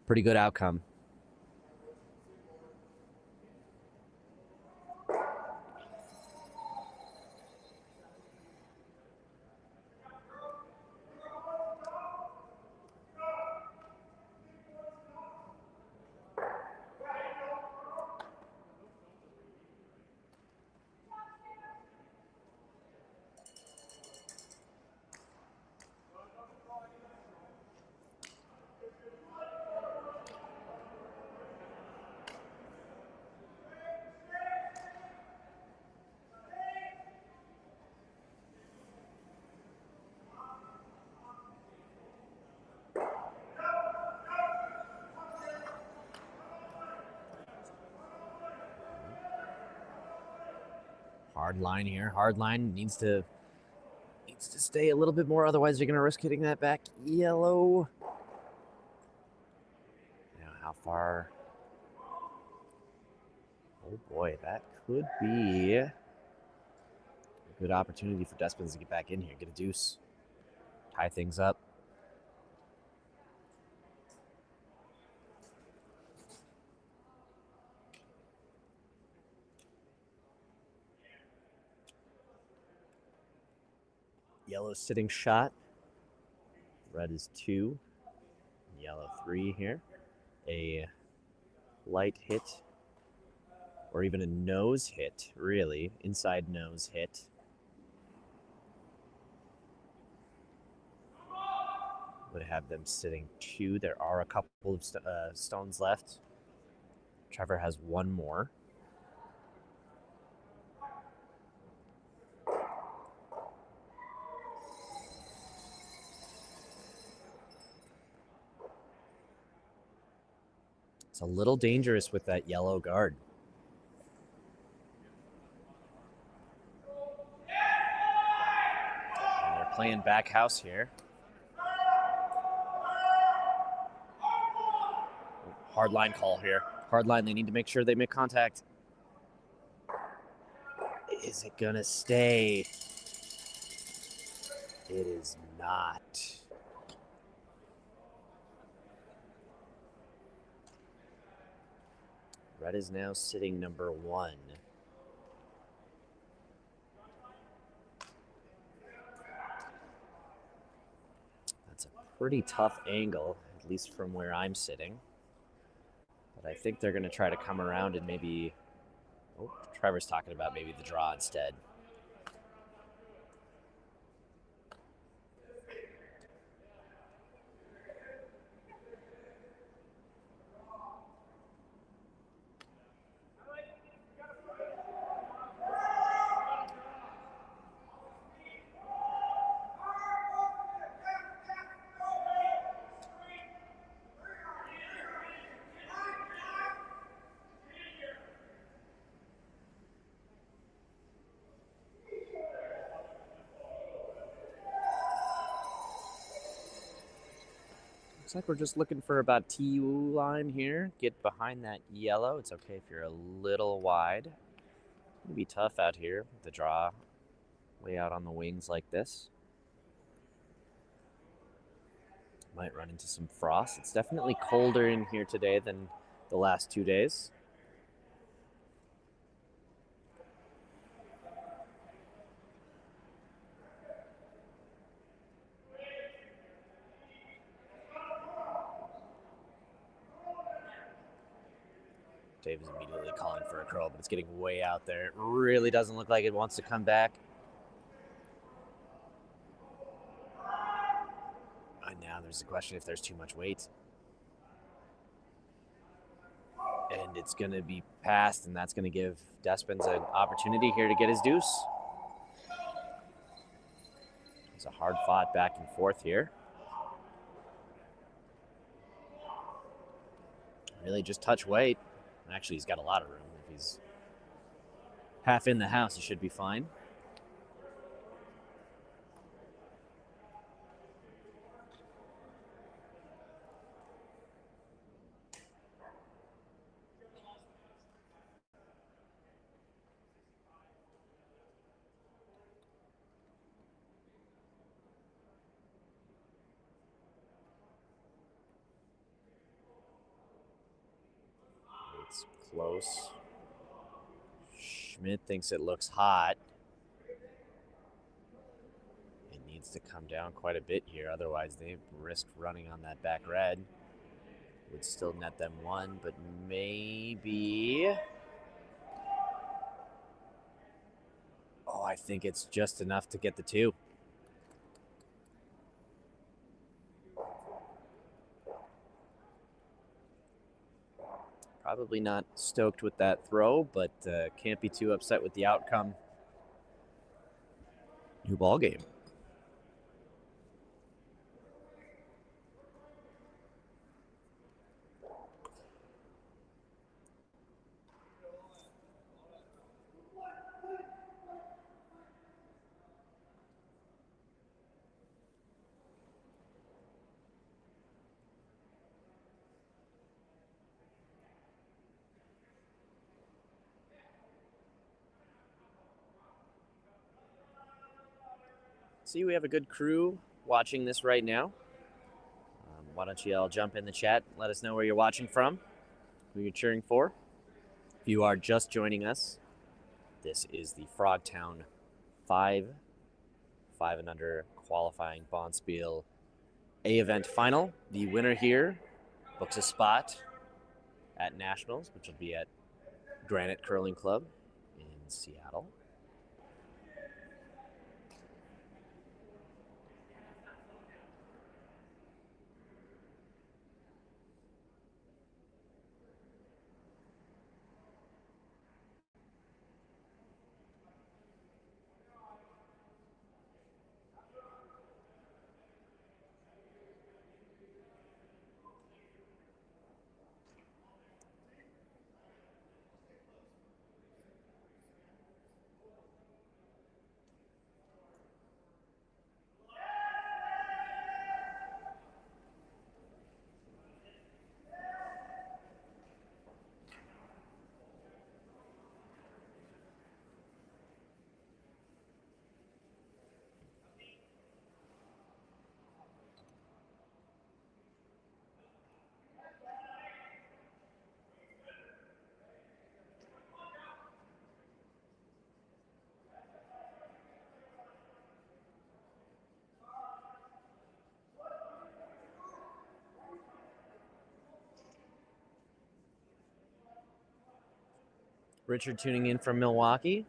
pretty good outcome. Hard line here. Hard line needs to stay a little bit more. Otherwise, you're going to risk hitting that back yellow. Now, how far? Oh boy, that could be a good opportunity for Despins to get back in here, get a deuce, tie things up. Yellow sitting shot. Red is 2. Yellow 3 here. A light hit, or even a nose hit, really. Inside nose hit. Would have them sitting 2. There are a couple of stones left. Trevor has 1 more. It's a little dangerous with that yellow guard. And they're playing back house here. Hard line call here. Hard line, they need to make sure they make contact. Is it gonna stay? It is not. Red is now sitting number 1. That's a pretty tough angle, at least from where I'm sitting. But I think they're going to try to come around and maybe... Oh, Trevor's talking about maybe the draw instead. Looks like we're just looking for about TU line here. Get behind that yellow. It's okay if you're a little wide. It's going to be tough out here with the draw way out on the wings like this. Might run into some frost. It's definitely colder in here today than the last 2 days. Dave is immediately calling for a curl, but it's getting way out there. It really doesn't look like it wants to come back. And now there's the question if there's too much weight. And it's going to be passed, and that's going to give Despens an opportunity here to get his deuce. It's a hard fought back and forth here. Really just touch weight. Actually, he's got a lot of room. If he's half in the house, he should be fine. It's close. Schmidt thinks it looks hot. It needs to come down quite a bit here. Otherwise, they risk running on that back red. Would still net them one, but maybe... Oh, I think it's just enough to get the two. Probably not stoked with that throw, but can't be too upset with the outcome. New ball game. See, we have a good crew watching this right now. Why don't you all jump in the chat, let us know where you're watching from, who you're cheering for. If you are just joining us, this is the Frogtown 5 and under qualifying Bonspiel A event final. The winner here books a spot at Nationals, which will be at Granite Curling Club in Seattle. Richard tuning in from Milwaukee,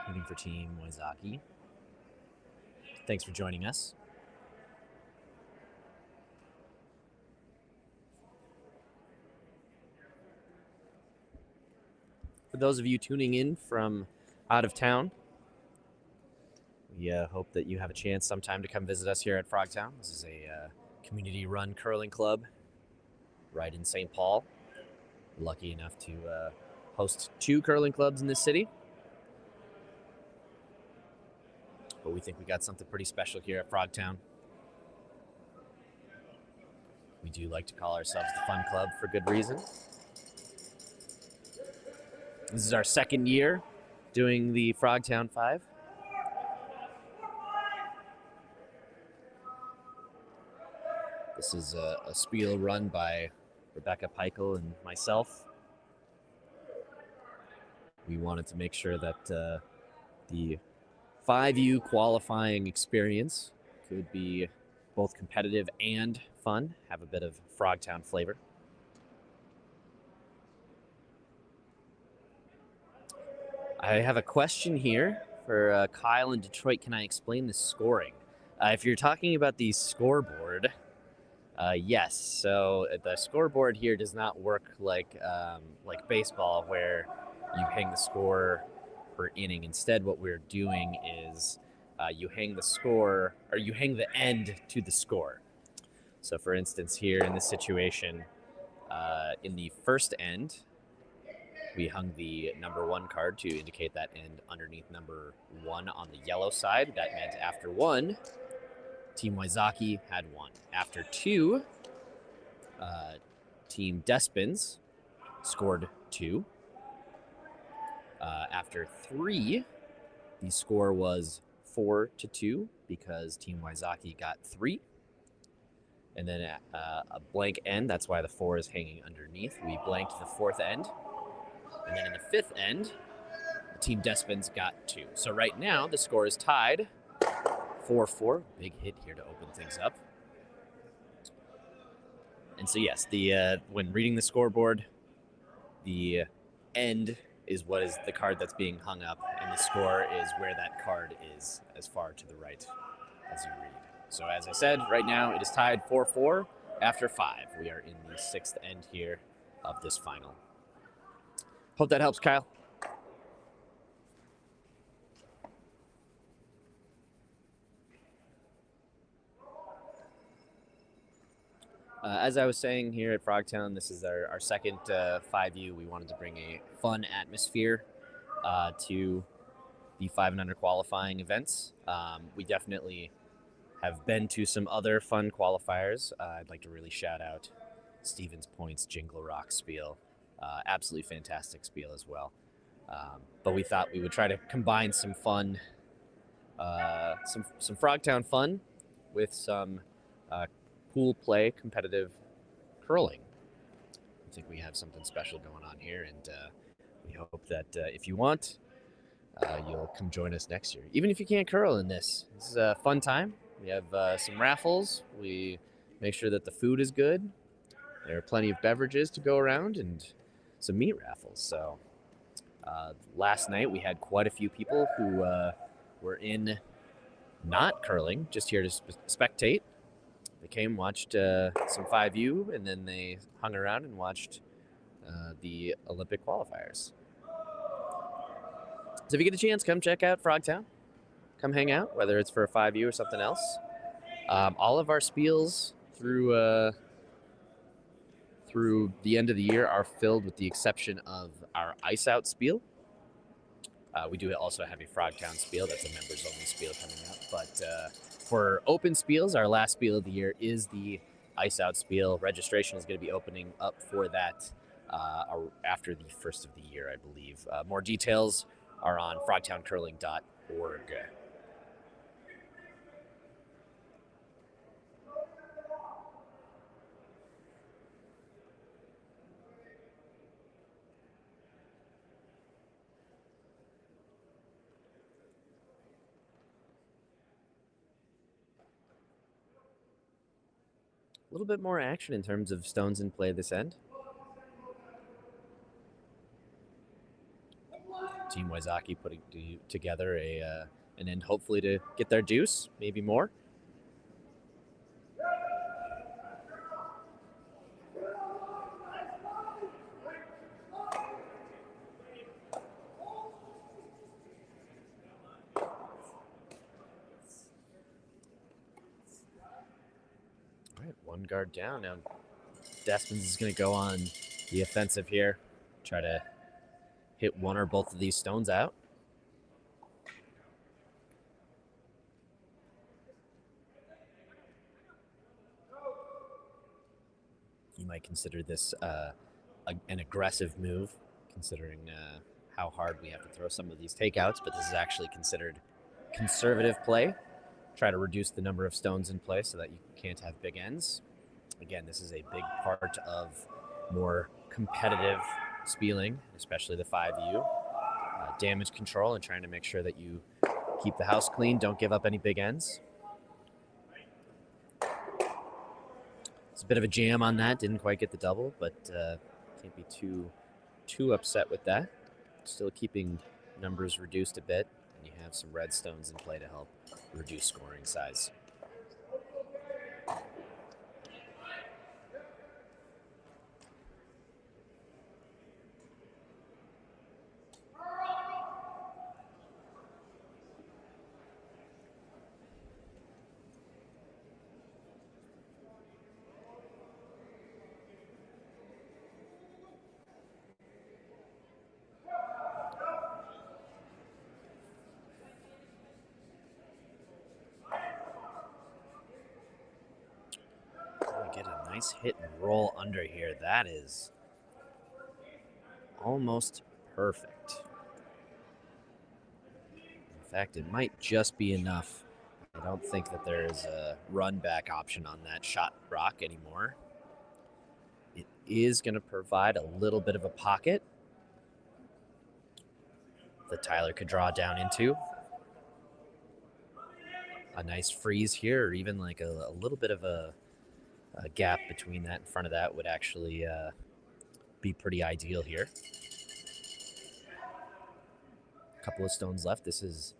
rooting for Team Wysocki. Thanks for joining us. For those of you tuning in from out of town, we hope that you have a chance sometime to come visit us here at Frogtown. This is a community-run curling club right in St. Paul. We're lucky enough to host 2 curling clubs in this city. But we think we got something pretty special here at Frogtown. We do like to call ourselves the Fun Club for good reason. This is our second year doing the Frogtown 5. This is a spiel run by Rebecca Peichel and myself. We wanted to make sure that the 5U qualifying experience could be both competitive and fun, have a bit of Frogtown flavor. I have a question here for Kyle in Detroit. Can I explain the scoring? If you're talking about the scoreboard, yes. So the scoreboard here does not work like baseball, where you hang the score per inning. Instead, what we're doing is you hang the score, or you hang the end to the score. So, for instance, here in this situation, in the first end, we hung the number 1 card to indicate that end underneath number 1 on the yellow side. That meant after 1, Team Wysocki had 1. After 2, Team Despins scored 2. After 3, the score was 4-2 because Team Wysocki got 3. And then a blank end, that's why the 4 is hanging underneath. We blanked the 4th end. And then in the 5th end, Team Despins got 2. So right now, the score is tied 4-4. Big hit here to open things up. And so yes, the when reading the scoreboard, the end is what is the card that's being hung up, and the score is where that card is as far to the right as you read. So as I said, right now it is tied 4-4 after 5. We are in the 6th end here of this final. Hope that helps, Kyle. As I was saying, here at Frogtown, this is our second 5U. We wanted to bring a fun atmosphere to the 5 and under qualifying events. We definitely have been to some other fun qualifiers. I'd like to really shout out Stevens Point's Jingle Rock Spiel. Absolutely fantastic spiel as well. But we thought we would try to combine some fun, some Frogtown fun with some pool play, competitive curling. I think we have something special going on here, and we hope that if you want, you'll come join us next year. Even if you can't curl in this is a fun time. We have some raffles. We make sure that the food is good. There are plenty of beverages to go around and some meat raffles. So last night we had quite a few people who were in not curling, just here to spectate. They came, watched some 5U, and then they hung around and watched the Olympic qualifiers. So if you get a chance, come check out Frogtown. Come hang out, whether it's for a 5U or something else. All of our spiels through the end of the year are filled, with the exception of our Ice Out spiel. We do also have a Frogtown spiel. That's a members-only spiel coming up. But for open spiels, our last spiel of the year is the Ice Out spiel. Registration is going to be opening up for that after the first of the year, I believe. More details are on frogtowncurling.org. A little bit more action in terms of stones in play this end. Team Wysocki putting together an end, hopefully to get their deuce, maybe more. All right, one guard down. Now Despins is going to go on the offensive here, try to hit one or both of these stones out. You might consider this an aggressive move, considering how hard we have to throw some of these takeouts, but this is actually considered conservative play. Try to reduce the number of stones in play so that you can't have big ends. Again, this is a big part of more competitive spieling, especially the 5U. Damage control and trying to make sure that you keep the house clean, don't give up any big ends. It's a bit of a jam on that, didn't quite get the double, but can't be too upset with that. Still keeping numbers reduced a bit, and you have some red stones in play to help reduce scoring size. Get a nice hit and roll under here. That is almost perfect. In fact, it might just be enough. I don't think that there is a run back option on that shot rock anymore. It is going to provide a little bit of a pocket that Tyler could draw down into. A nice freeze here, or even like a little bit of a gap between that and front of that would actually be pretty ideal here. A couple of stones left. This is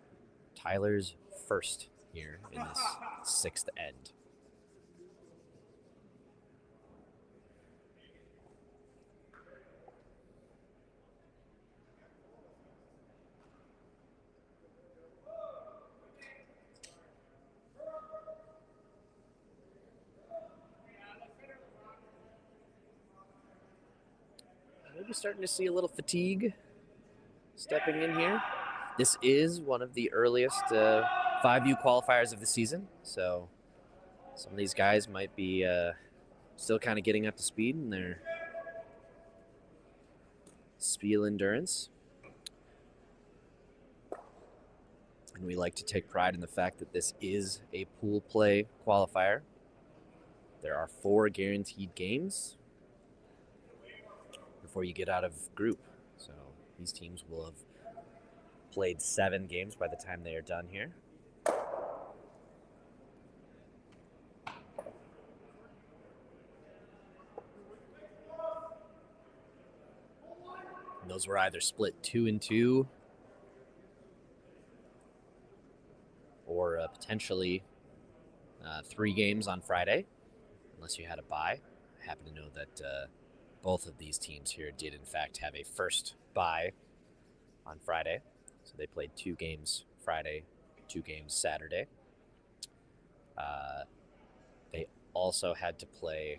Tyler's first here in this sixth end. Maybe starting to see a little fatigue stepping in here. This is one of the earliest 5U qualifiers of the season, so some of these guys might be still kind of getting up to speed in their spiel endurance. And we like to take pride in the fact that this is a pool play qualifier. There are 4 guaranteed games before you get out of group. So these teams will have played 7 games by the time they are done here. And those were either split 2 and 2 or potentially 3 games on Friday, unless you had a bye. I happen to know that both of these teams here did in fact have a first bye on Friday. So they played 2 games Friday, 2 games Saturday. They also had to play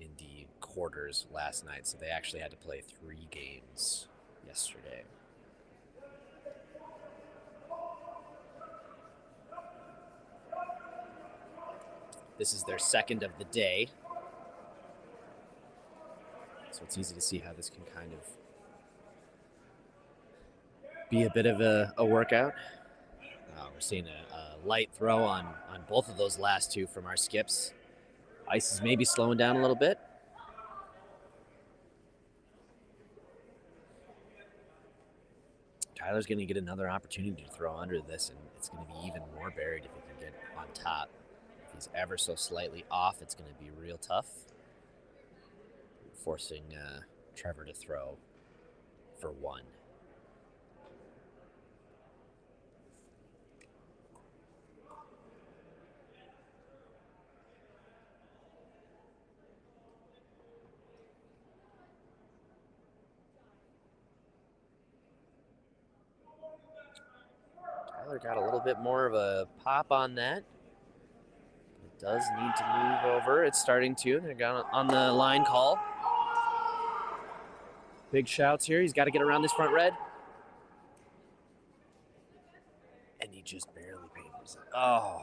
in the quarters last night, so they actually had to play 3 games yesterday. This is their second of the day. So it's easy to see how this can kind of be a bit of a workout. We're seeing a light throw on both of those last 2 from our skips. Ice is maybe slowing down a little bit. Tyler's going to get another opportunity to throw under this, and it's going to be even more buried if he can get on top. If he's ever so slightly off, it's going to be real tough, forcing Trevor to throw for 1. Tyler got a little bit more of a pop on that. It does need to move over. It's starting to. They're got on the line call. Big shouts here. He's got to get around this front red. And he just barely papers it. Oh.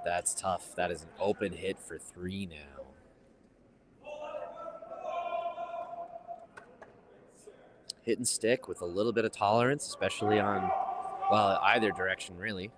That's tough. That is an open hit for 3 now. Hit and stick with a little bit of tolerance, especially on, well, either direction, really.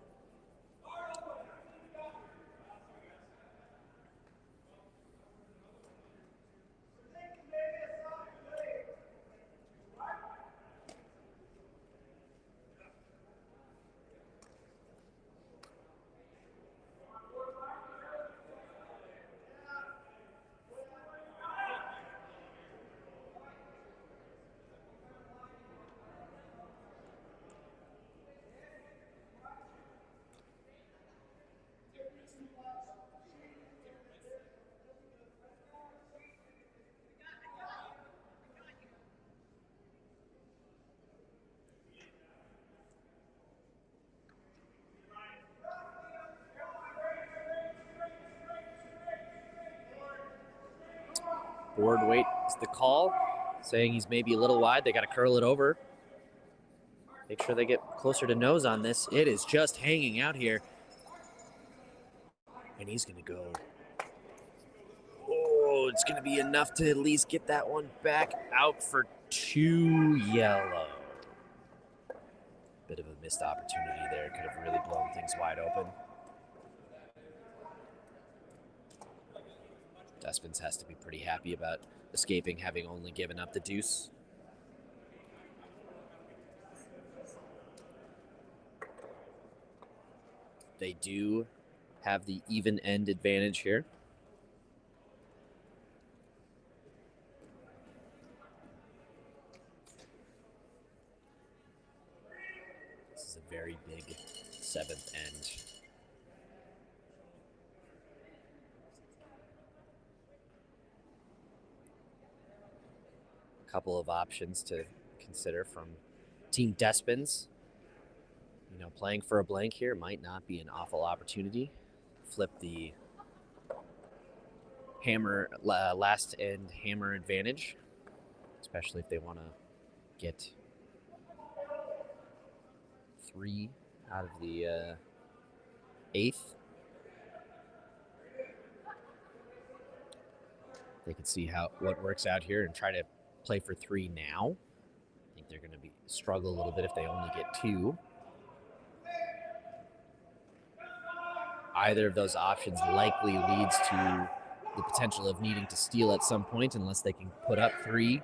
Board weight is the call, saying he's maybe a little wide. They got to curl it over. Make sure they get closer to nose on this. It is just hanging out here. And he's going to go. Oh, it's going to be enough to at least get that one back out for 2 yellow. Bit of a missed opportunity there. Could have really blown things wide open. Despins has to be pretty happy about escaping, having only given up the deuce. They do have the even end advantage here. This is a very big 7th end. A couple of options to consider from Team Despins. You know, playing for a blank here might not be an awful opportunity. Flip the hammer, last end hammer advantage, especially if they want to get 3 out of the 8th. They can see what works out here and try to play for 3 now. I think they're going to struggle a little bit if they only get 2. Either of those options likely leads to the potential of needing to steal at some point unless they can put up 3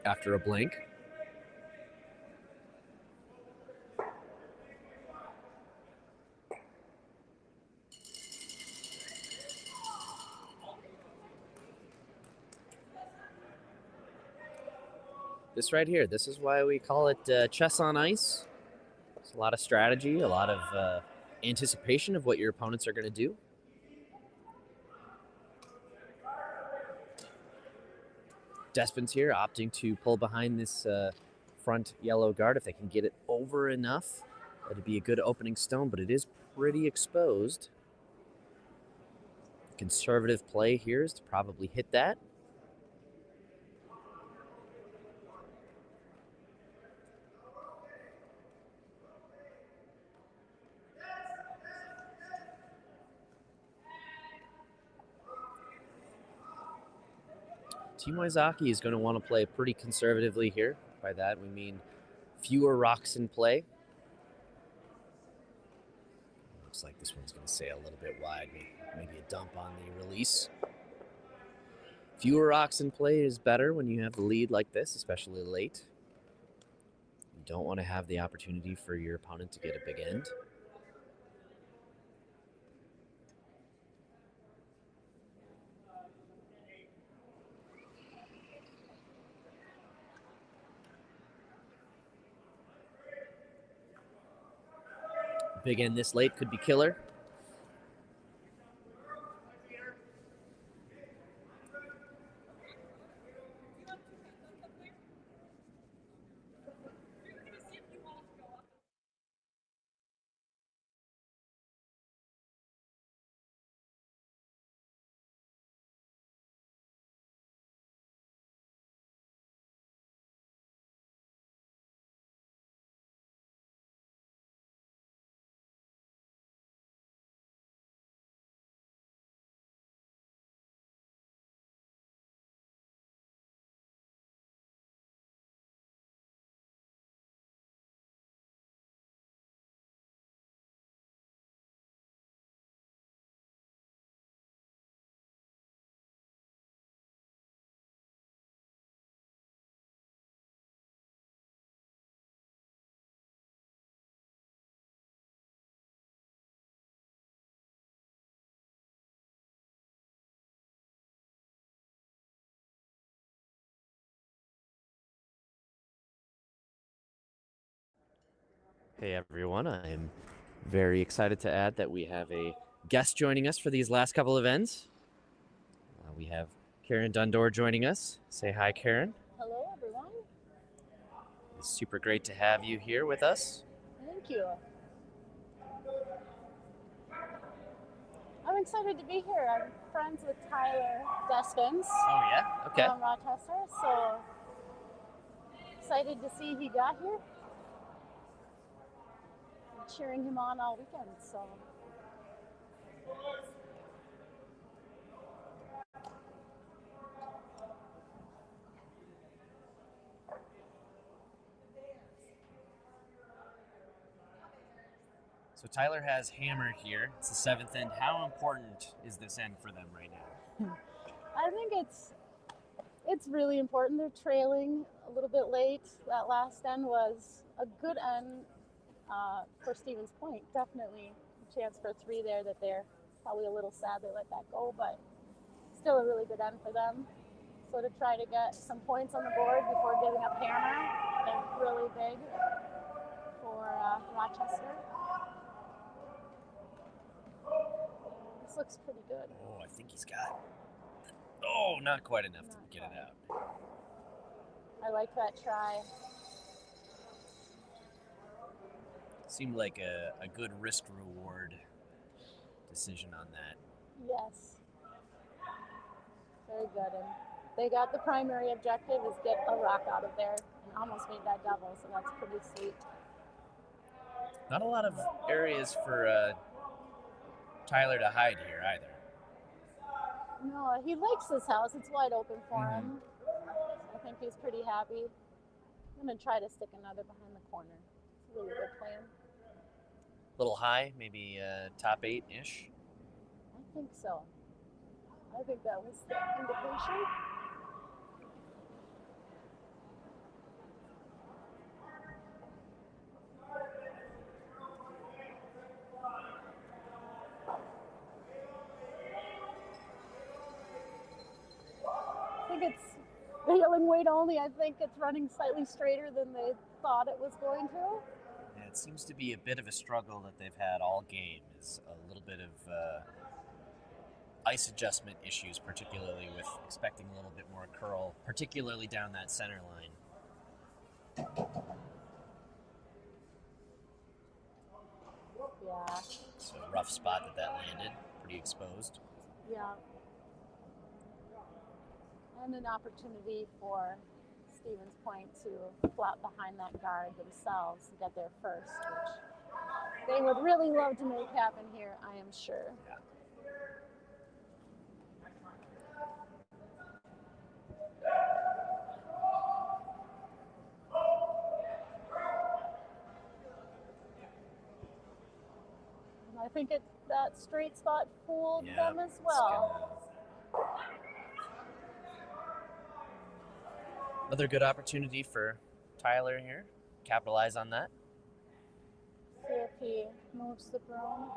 after a blank. This right here, this is why we call it chess on ice. It's a lot of strategy, a lot of anticipation of what your opponents are going to do. Despins here opting to pull behind this front yellow guard. If they can get it over enough, that'd be a good opening stone, but it is pretty exposed. Conservative play here is to probably hit that. Team Wysocki is going to want to play pretty conservatively here. By that, we mean fewer rocks in play. Looks like this one's going to sail a little bit wide. Maybe a dump on the release. Fewer rocks in play is better when you have the lead like this, especially late. You don't want to have the opportunity for your opponent to get a big end. Big end this late could be killer. Hey everyone, I'm very excited to add that we have a guest joining us for these last couple events. We have Karen Dundor joining us. Say hi, Karen. Hello, everyone. It's super great to have you here with us. Thank you. I'm excited to be here. I'm friends with Tyler Despens Oh yeah? Okay. from Rochester, so excited to see he got here. I'm cheering him on all weekend, so So Tyler has hammer here. It's the seventh end. How important is this end for them right now? I think it's really important. They're trailing a little bit late. That last end was a good end for Stevens Point. Definitely a chance for a three there that they're probably a little sad they let that go, but still a really good end for them. So to try to get some points on the board before giving up hammer, I think really big for Rochester. This looks pretty good. Oh, I think he's got. Oh, not quite enough to get it out. I like that try. Seemed like a good risk reward decision on that. Yes. Very good. And they got the primary objective is get a rock out of there and almost made that double, so that's pretty sweet. Not a lot of areas for Tyler to hide here either. No, he likes this house. It's wide open for him. I think he's pretty happy. I'm going to try to stick another behind the corner. It's a really good plan. Little high, maybe top 8-ish. I think so. I think that was the indication. I think it's bailing weight only. I think it's running slightly straighter than they thought it was going to. Yeah, it seems to be a bit of a struggle that they've had all game. Is a little bit of ice adjustment issues, particularly with expecting a little bit more curl, particularly down that center line. Yeah. So rough spot that landed, pretty exposed. Yeah. And an opportunity for Stevens Point to flop behind that guard themselves and get there first, which they would really love to make happen here, I am sure. Yeah. And I think that straight spot fooled them as well. Another good opportunity for Tyler here. Capitalize on that. See if he moves the broom.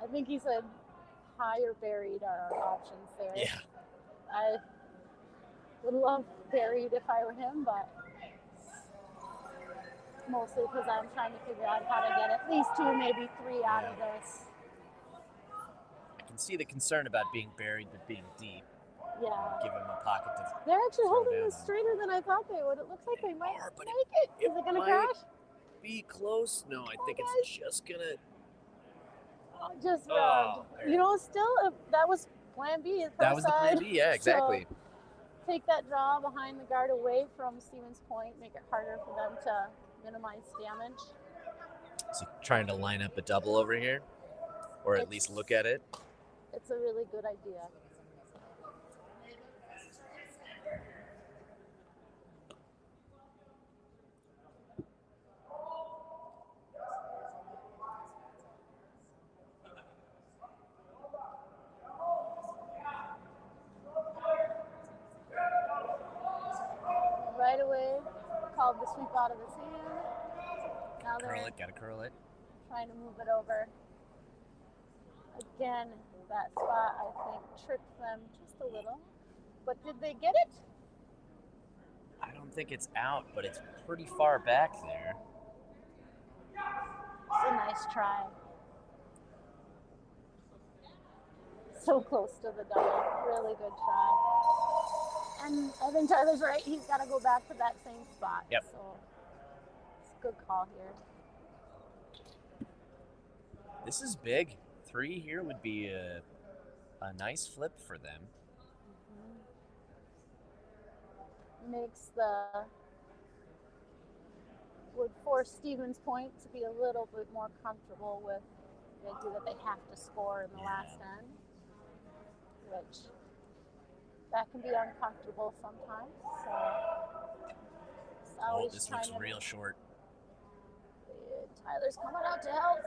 I think he said high or buried are our options there. Yeah. I would love buried if I were him, but mostly because I'm trying to figure out how to get at least 2, maybe 3 out of this. I can see the concern about being buried but being deep. Yeah. Give him a pocket to. They're actually holding this straighter than I thought they would. It looks like they might make it. Is it going to crash? Be close? No, I think it's just going to. Just you know, still, that was plan B. That was the plan B, yeah, exactly. So take that draw behind the guard away from Stevens Point, make it harder for them to minimize damage. Is he trying to line up a double over here? Or at least look at it? It's a really good idea. Right away, called the sweep out of his hand. Now gotta curl it. trying to move it over. Again, that spot, I think, tricked them just a little. But did they get it? I don't think it's out, but it's pretty far back there. It's a nice try. So close to the double. Really good try. And I think Tyler's right. He's got to go back to that same spot. Yep. So it's a good call here. This is big. 3 here would be a nice flip for them. Makes would force Stevens Point to be a little bit more comfortable with the idea that they have to score in the last end, which that can be uncomfortable sometimes. So this looks real short. Tyler's coming out to help.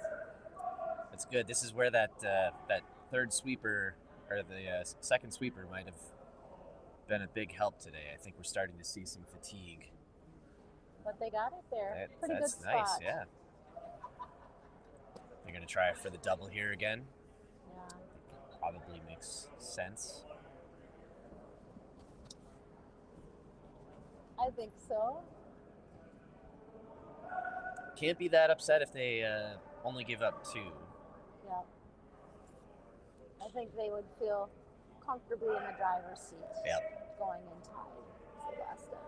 That's good. This is where that third sweeper or the second sweeper might have been a big help today. I think we're starting to see some fatigue. But they got it there. Pretty that's good spot. Nice, yeah. They're going to try for the double here again. Yeah. Probably makes sense. I think so. Can't be that upset if they only give up 2. Yeah. I think they would feel comfortably in the driver's seat. Yep. Going in tied to the last end.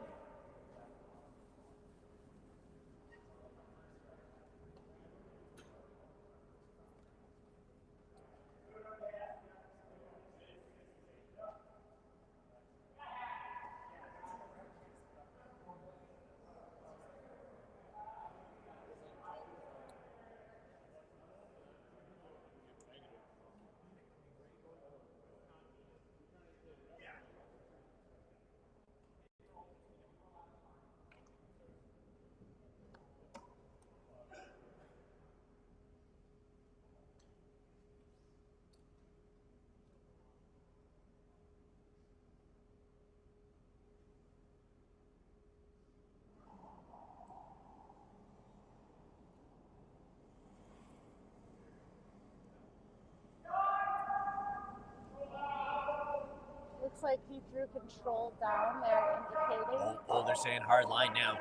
Looks like he threw control down there, indicating. Oh, they're saying hard line now.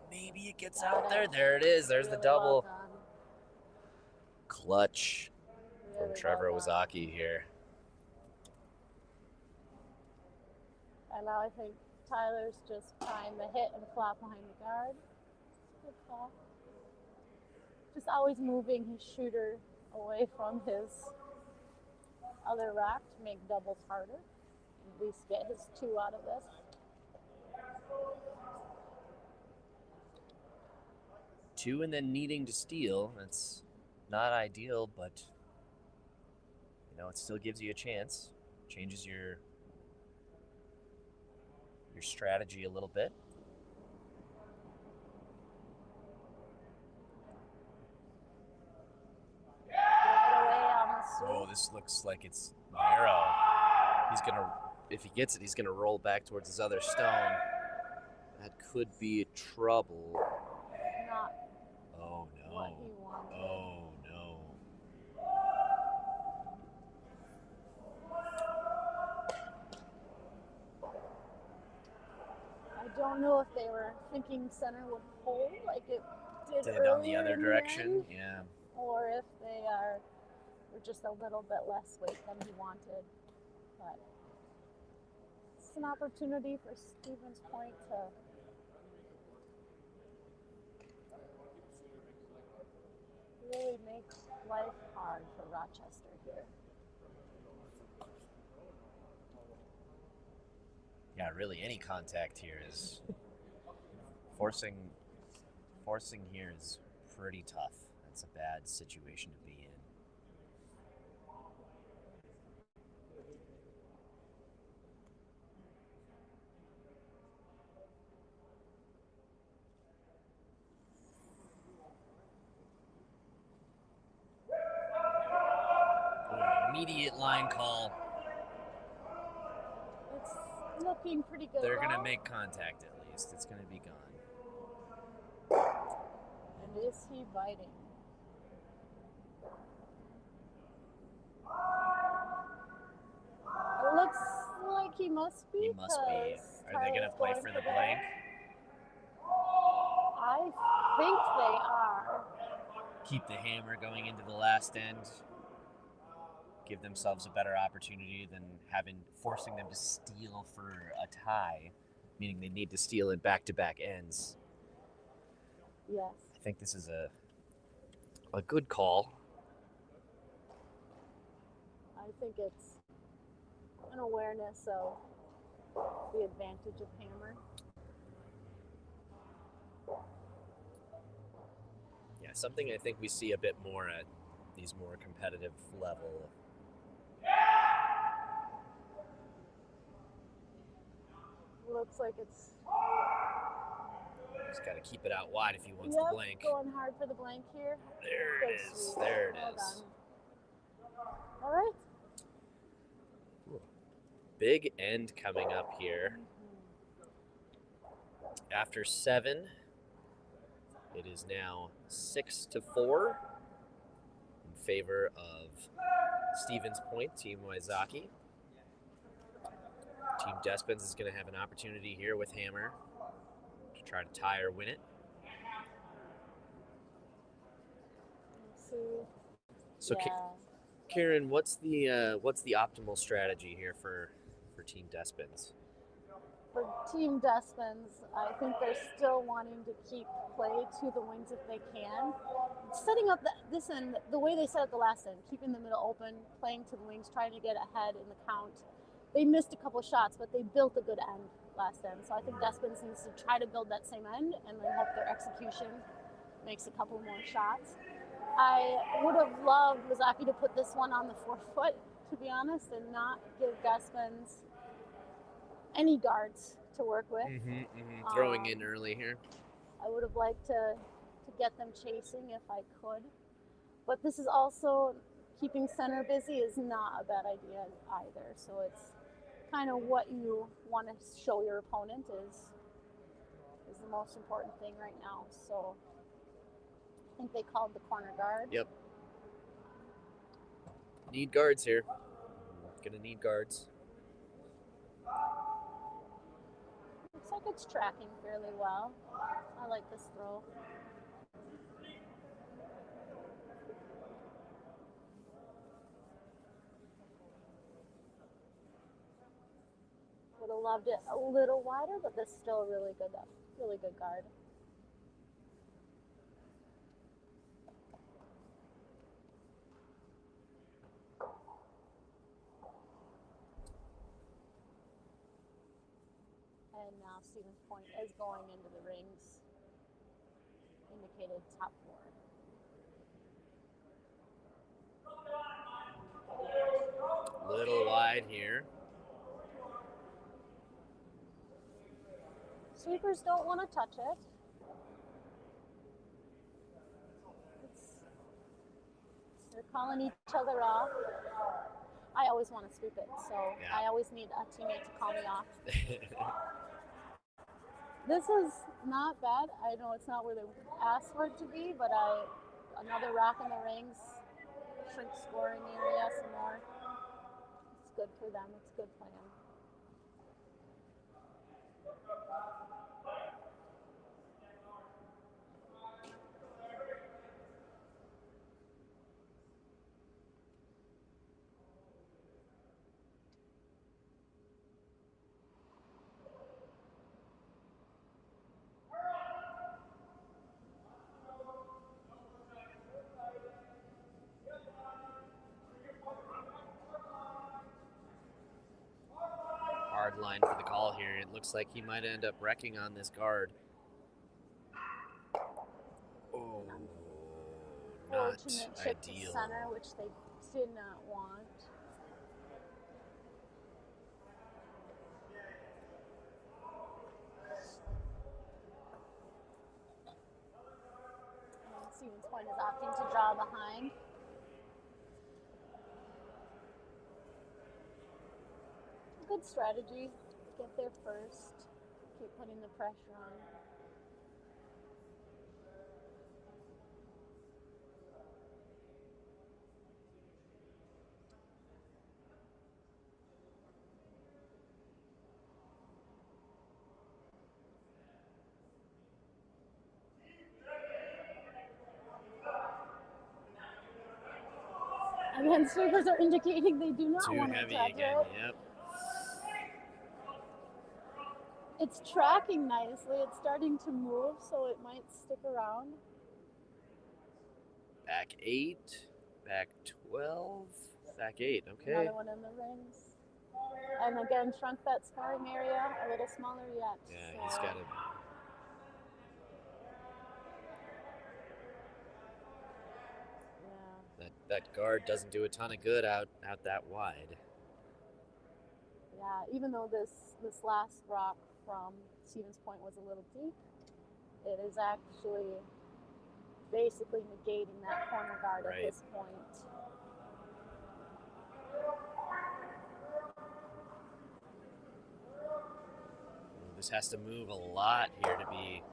Maybe it gets out there. There it is. There's Really the double. well done. Clutch from Really Trevor well done. Wazaki here. And now I think Tyler's just trying to hit and flop behind the guard. Good call. Just always moving his shooter away from his other rack to make doubles harder. At least get his 2 out of this. Two and then needing to steal. That's not ideal, but it still gives you a chance. Changes your strategy a little bit. Oh, this looks like it's narrow. If he gets it, he's gonna roll back towards his other stone. That could be trouble. Not Oh no. what he wanted. Oh no. I don't know if they were thinking center would hold like it did On the earlier other in direction, end, yeah. or if they were just a little bit less weight than he wanted. But it's an opportunity for Stevens Point to really make life hard for Rochester here. Yeah, really, any contact here is forcing here is pretty tough. That's a bad situation to be in. Immediate line call. It's looking pretty good. They're going to though. make contact at least. It's going to be gone. And is he biting? It looks like he must be. He must be. Are they going to Tyler's play going for the blank? I think they are. Keep the hammer going into the last end. Give themselves a better opportunity than forcing them to steal for a tie, meaning they need to steal in back-to-back ends. Yes. I think this is a good call. I think it's an awareness of the advantage of hammer. Yeah, something I think we see a bit more at these more competitive level. Looks like it's... Just got to keep it out wide if he wants Yep, the blank. Going hard for the blank here. There it is. There it is. All right. Big end coming up here. After 7, it is now 6-4 in favor of Stevens Point, Team Wysocki. Team Despens is going to have an opportunity here with hammer to try to tie or win it. Let's see. So, yeah. Karen, what's the optimal strategy here for Team Despens? For Team Despens, I think they're still wanting to keep play to the wings if they can. Setting up this end the way they set up the last end, keeping the middle open, playing to the wings, trying to get ahead in the count. They missed a couple shots, but they built a good end last end. So I think Despens needs to try to build that same end and then hope their execution makes a couple more shots. I would have loved Wysocki to put this one on the forefoot, to be honest, and not give Despens any guards to work with. Throwing in early here. I would have liked to get them chasing if I could. But this is also, keeping center busy is not a bad idea either. So it's kind of what you want to show your opponent is the most important thing right now. So I think they called the corner guard. Yep. Need guards here. Gonna need guards. Looks like it's tracking fairly well. I like this throw. Would have loved it a little wider, but this is still really good guard. And now Stevens Point is going into the rings, indicated top 4. Little wide here. Sweepers don't want to touch it. They're calling each other off. I always want to sweep it, so yeah. I always need a teammate to call me off. This is not bad. I know it's not where they asked for it to be, but another rock in the rings, shrink scoring area some more. It's good for them. It's a good plan. Hard line for the call here. It looks like he might end up wrecking on this guard. Oh, not chip to ideal. Center, which they did not want. And Stevens Point is opting to draw behind. Good strategy. Get there first. Keep putting the pressure on. Again, sweepers are indicating they do not Too want to heavy touch again. it. Yep. It's tracking nicely. It's starting to move, so it might stick around. Back 8, back 12, back 8. Okay. Another one in the rings. And again, shrunk that scoring area a little smaller yet. Yeah, he's got to. Yeah. That guard doesn't do a ton of good out that wide. Yeah, even though this last rock from Stevens Point was a little deep, it is actually basically negating that corner guard Right. at this point. This has to move a lot here to be.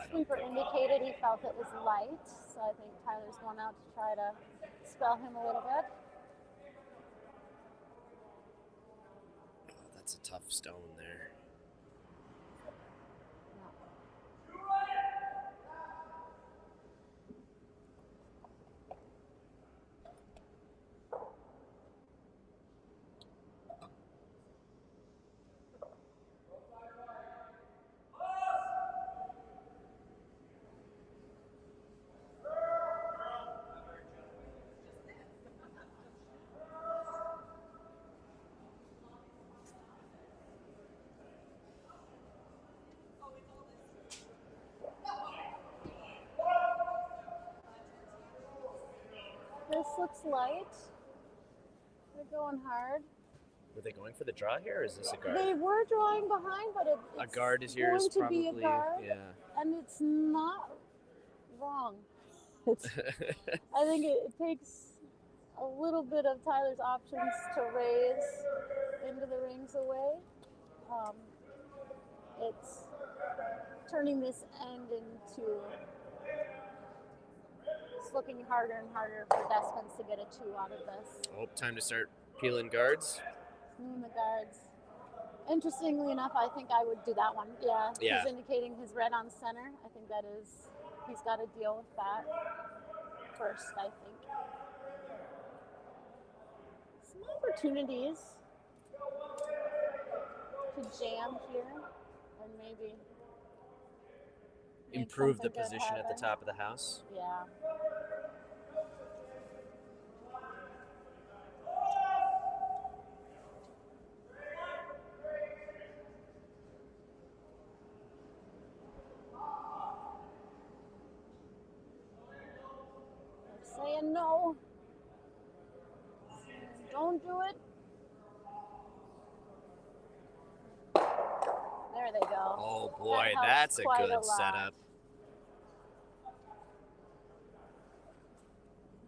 Sweeper indicated he felt it was light, so I think Tyler's going out to try to spell him a little bit. That's a tough stone there. This looks light. They're going hard. Were they going for the draw here, or is this a guard? They were drawing behind, but it's a guard is going yours, to probably. be a guard, yeah. and it's not wrong. It's, I think it takes a little bit of Tyler's options to raise into the rings away. It's turning this end into. It's looking harder and harder for Despens to get a 2 out of this. Oh, time to start peeling guards. Moving the guards. Interestingly enough, I think I would do that one. Yeah. He's indicating his red on center. I think that is, he's got to deal with that first, I think. Some opportunities to jam here and maybe improve the position at the top of the house. Yeah. They're saying no. Don't do it. There they go. Oh boy, that's a good setup.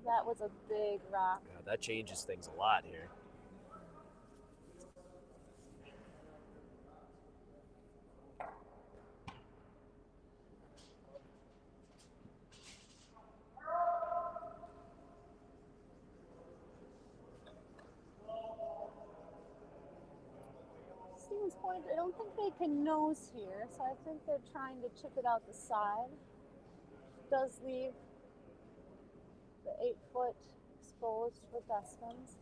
That was a big rock. Yeah, that changes things a lot here. Stevens Point, I don't think they can nose here, so I think they're trying to chip it out the side. Does leave the 8-foot exposed for Despens.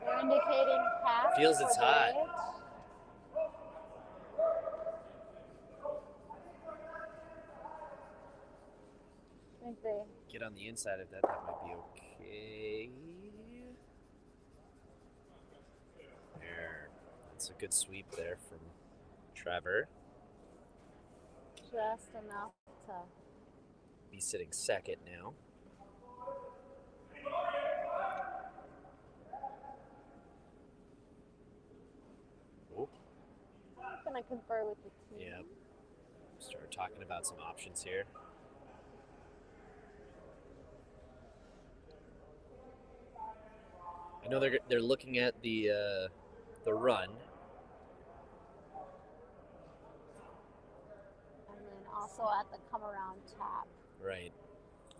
They're indicating half. Feels it's hot. I think they get on the inside of that. That might be okay. There. That's a good sweep there from Trevor. Just enough to be sitting second now. Oh. I'm gonna confer with the team. Yep. Start talking about some options here. I know they're looking at the run. And then also at the come around tap. Right.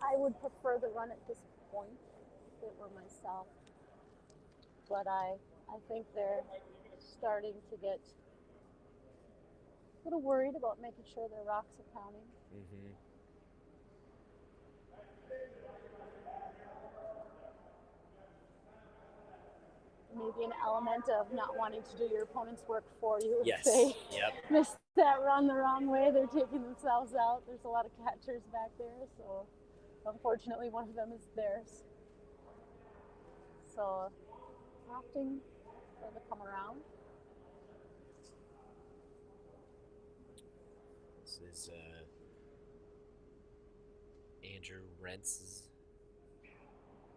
I would prefer the run at this point if it were myself. But I think they're starting to get little worried about making sure their rocks are counting. Mm-hmm. Maybe an element of not wanting to do your opponent's work for you. If Yes. they Yep. miss that run the wrong way, they're taking themselves out. There's a lot of catchers back there, so unfortunately one of them is theirs. So opting for the come around. This is Andrew Rentz's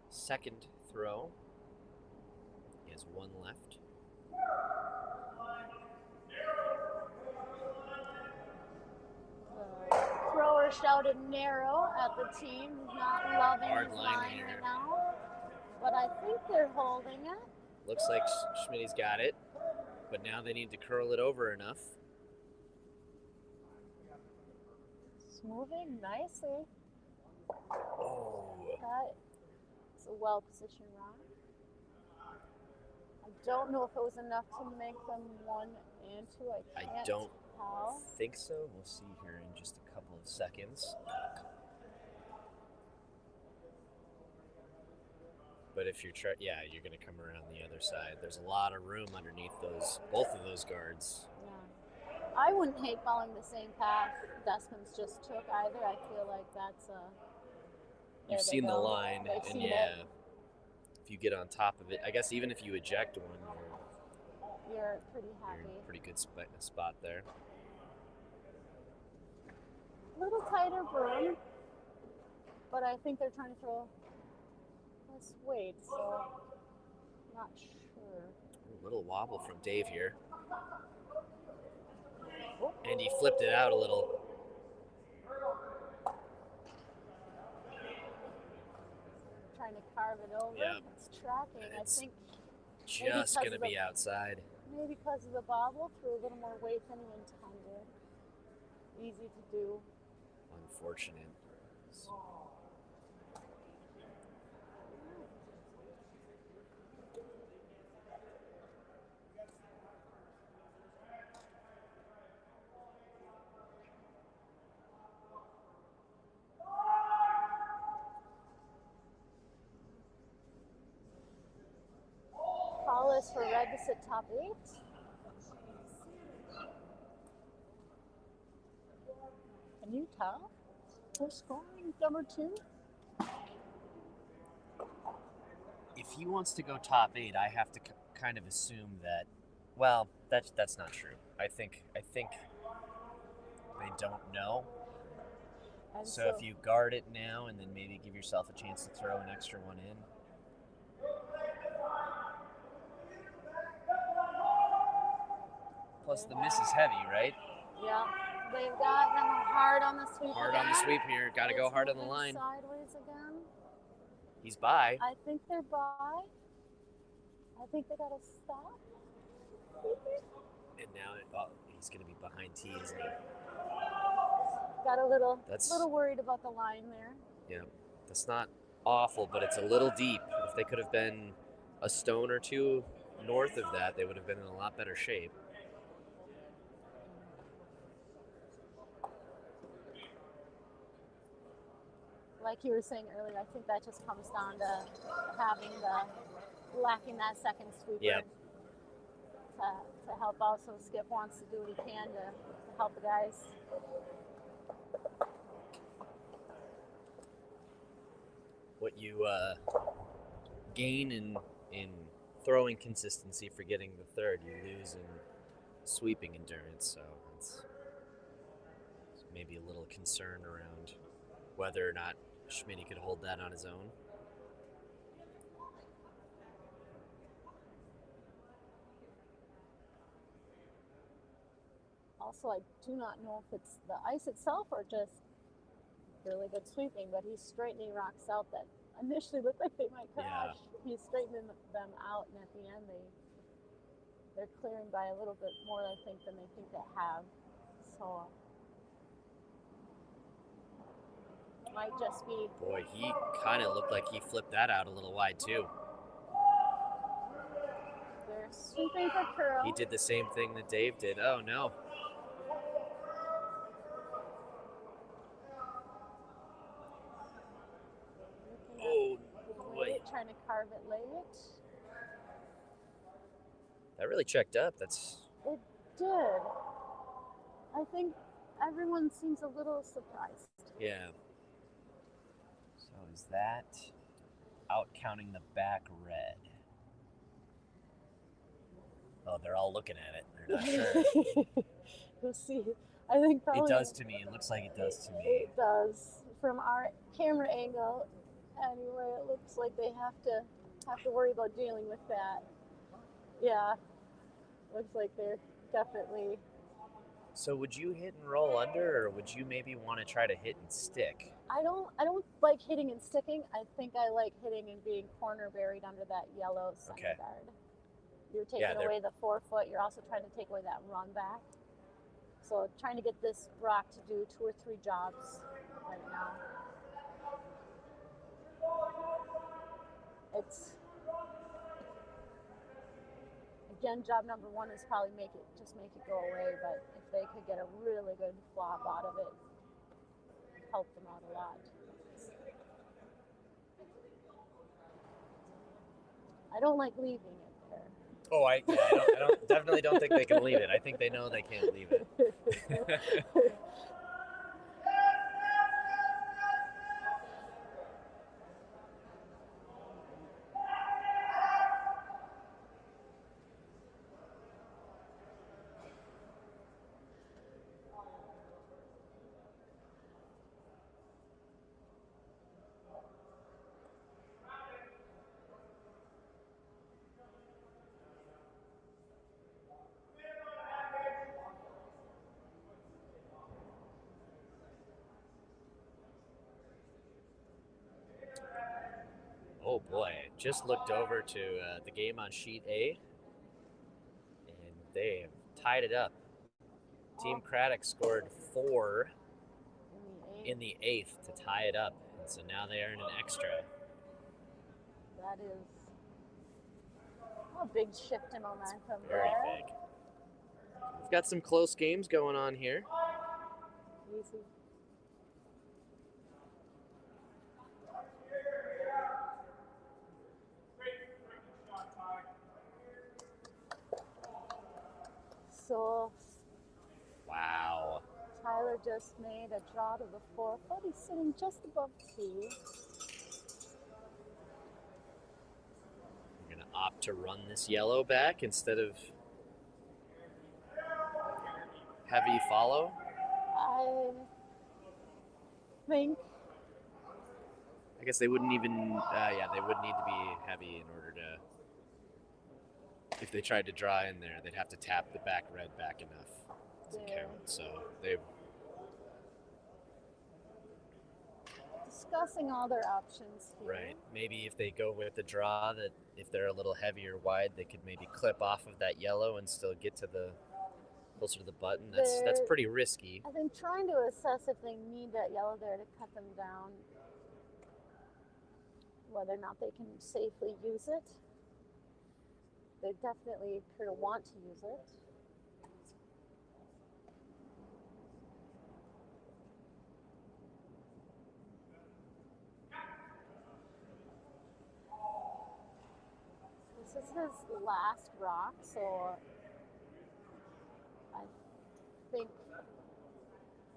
second throw. He has one left. The thrower shouted narrow at the team. He's not loving Hard his line line here. right now. But I think they're holding it. Looks like Schmitty's got it, but now they need to curl it over enough. It's moving nicely. Oh. It's a well-positioned rock. I don't know if it was enough to make them 1 and 2. I can't don't tell. think so. We'll see here in just a couple of seconds. But if you're you're going to come around the other side. There's a lot of room underneath both of those guards. Yeah. I wouldn't hate following the same path Desmond's just took either. I feel like that's You've seen the line, They've and seen yeah, it. if you get on top of it, I guess even if you eject one, You're pretty you're happy. in a pretty good spot there. A little tighter broom, but I think they're trying to throw less weight, so not sure. A little wobble from Dave here. And he flipped it out a little. Trying to carve it over. Yep. It's tracking. It's I think just because going to of the- be outside. maybe because of the bobble, threw a little more weight than he intended. Easy to do. Unfortunate. Call is for red to sit top 8. Can you tell who's scoring number 2? If he wants to go top 8, I have to kind of assume that. Well, that's not true. I think they don't know. And So if you guard it now and then maybe give yourself a chance to throw an extra one in. Plus the miss is heavy, right? yeah, they've got them hard on the sweep. Hard on the again. sweep here. Got to go It's hard on the moving line. Sideways again. He's by. I think they're by. I think they got to stop. And now he's going to be behind T, isn't he? Got a little That's- little worried about the line there. Yeah. That's not awful, but it's a little deep. If they could have been a stone or two north of that, they would have been in a lot better shape. Like you were saying earlier, I think that just comes down to lacking that second sweeper Yep. to help out. So Skip wants to do what he can to help the guys. What you gain in throwing consistency for getting the third, you lose in sweeping endurance. So it's maybe a little concern around whether or not Schmitty could hold that on his own. Also, I do not know if it's the ice itself or just really good sweeping, but he's straightening rocks out that initially looked like they might crash. He's straightening them out, and at the end they're clearing by a little bit more, I think, than they think they have. So might just be. Boy, he kind of looked like he flipped that out a little wide too. They're sweeping for curl. He did the same thing that Dave did. Oh no. trying to carve it late. That really checked up. That's It did. I think everyone seems a little surprised. yeah. So is that out counting the back red? Oh, they're all looking at it. They're not sure. We'll see. I think probably It does to me. It looks like it does to me. it does. From our camera angle, anyway, it looks like they have to worry about dealing with that. Yeah, looks like they're definitely. So would you hit and roll under, or would you maybe want to try to hit and stick? I don't like hitting and sticking. I think I like hitting and being corner buried under that yellow center Okay. guard. You're taking Yeah, they're- away the 4 foot. You're also trying to take away that run back. So trying to get this rock to do 2 or 3 jobs right now. It's again, job number 1 is probably make it go away. But if they could get a really good flop out of it, help them out a lot. I don't like leaving it there. Oh, I don't definitely don't think they can leave it. I think they know they can't leave it. Oh boy, just looked over to the game on sheet A, and they have tied it up. Team Craddock scored 4 in the 8th to tie it up, and so now they are in an extra. That is a big shift in momentum Very there. big. We've got some close games going on here. Easy. So Wow. Tyler just made a draw to the 4 foot. He's sitting just above 2. We're going to opt to run this yellow back instead of heavy follow. I think I guess they wouldn't even, they would need to be heavy in order to, if they tried to draw in there, they'd have to tap the back red back enough to Yeah. count. So they, discussing all their options here. right, maybe if they go with the draw, that if they're a little heavier wide, they could maybe clip off of that yellow and still get to the, closer to the button. That's They're- pretty risky. I think trying to assess if they need that yellow there to cut them down, whether or not they can safely use it. They definitely appear to want to use it. This is his last rock, so I think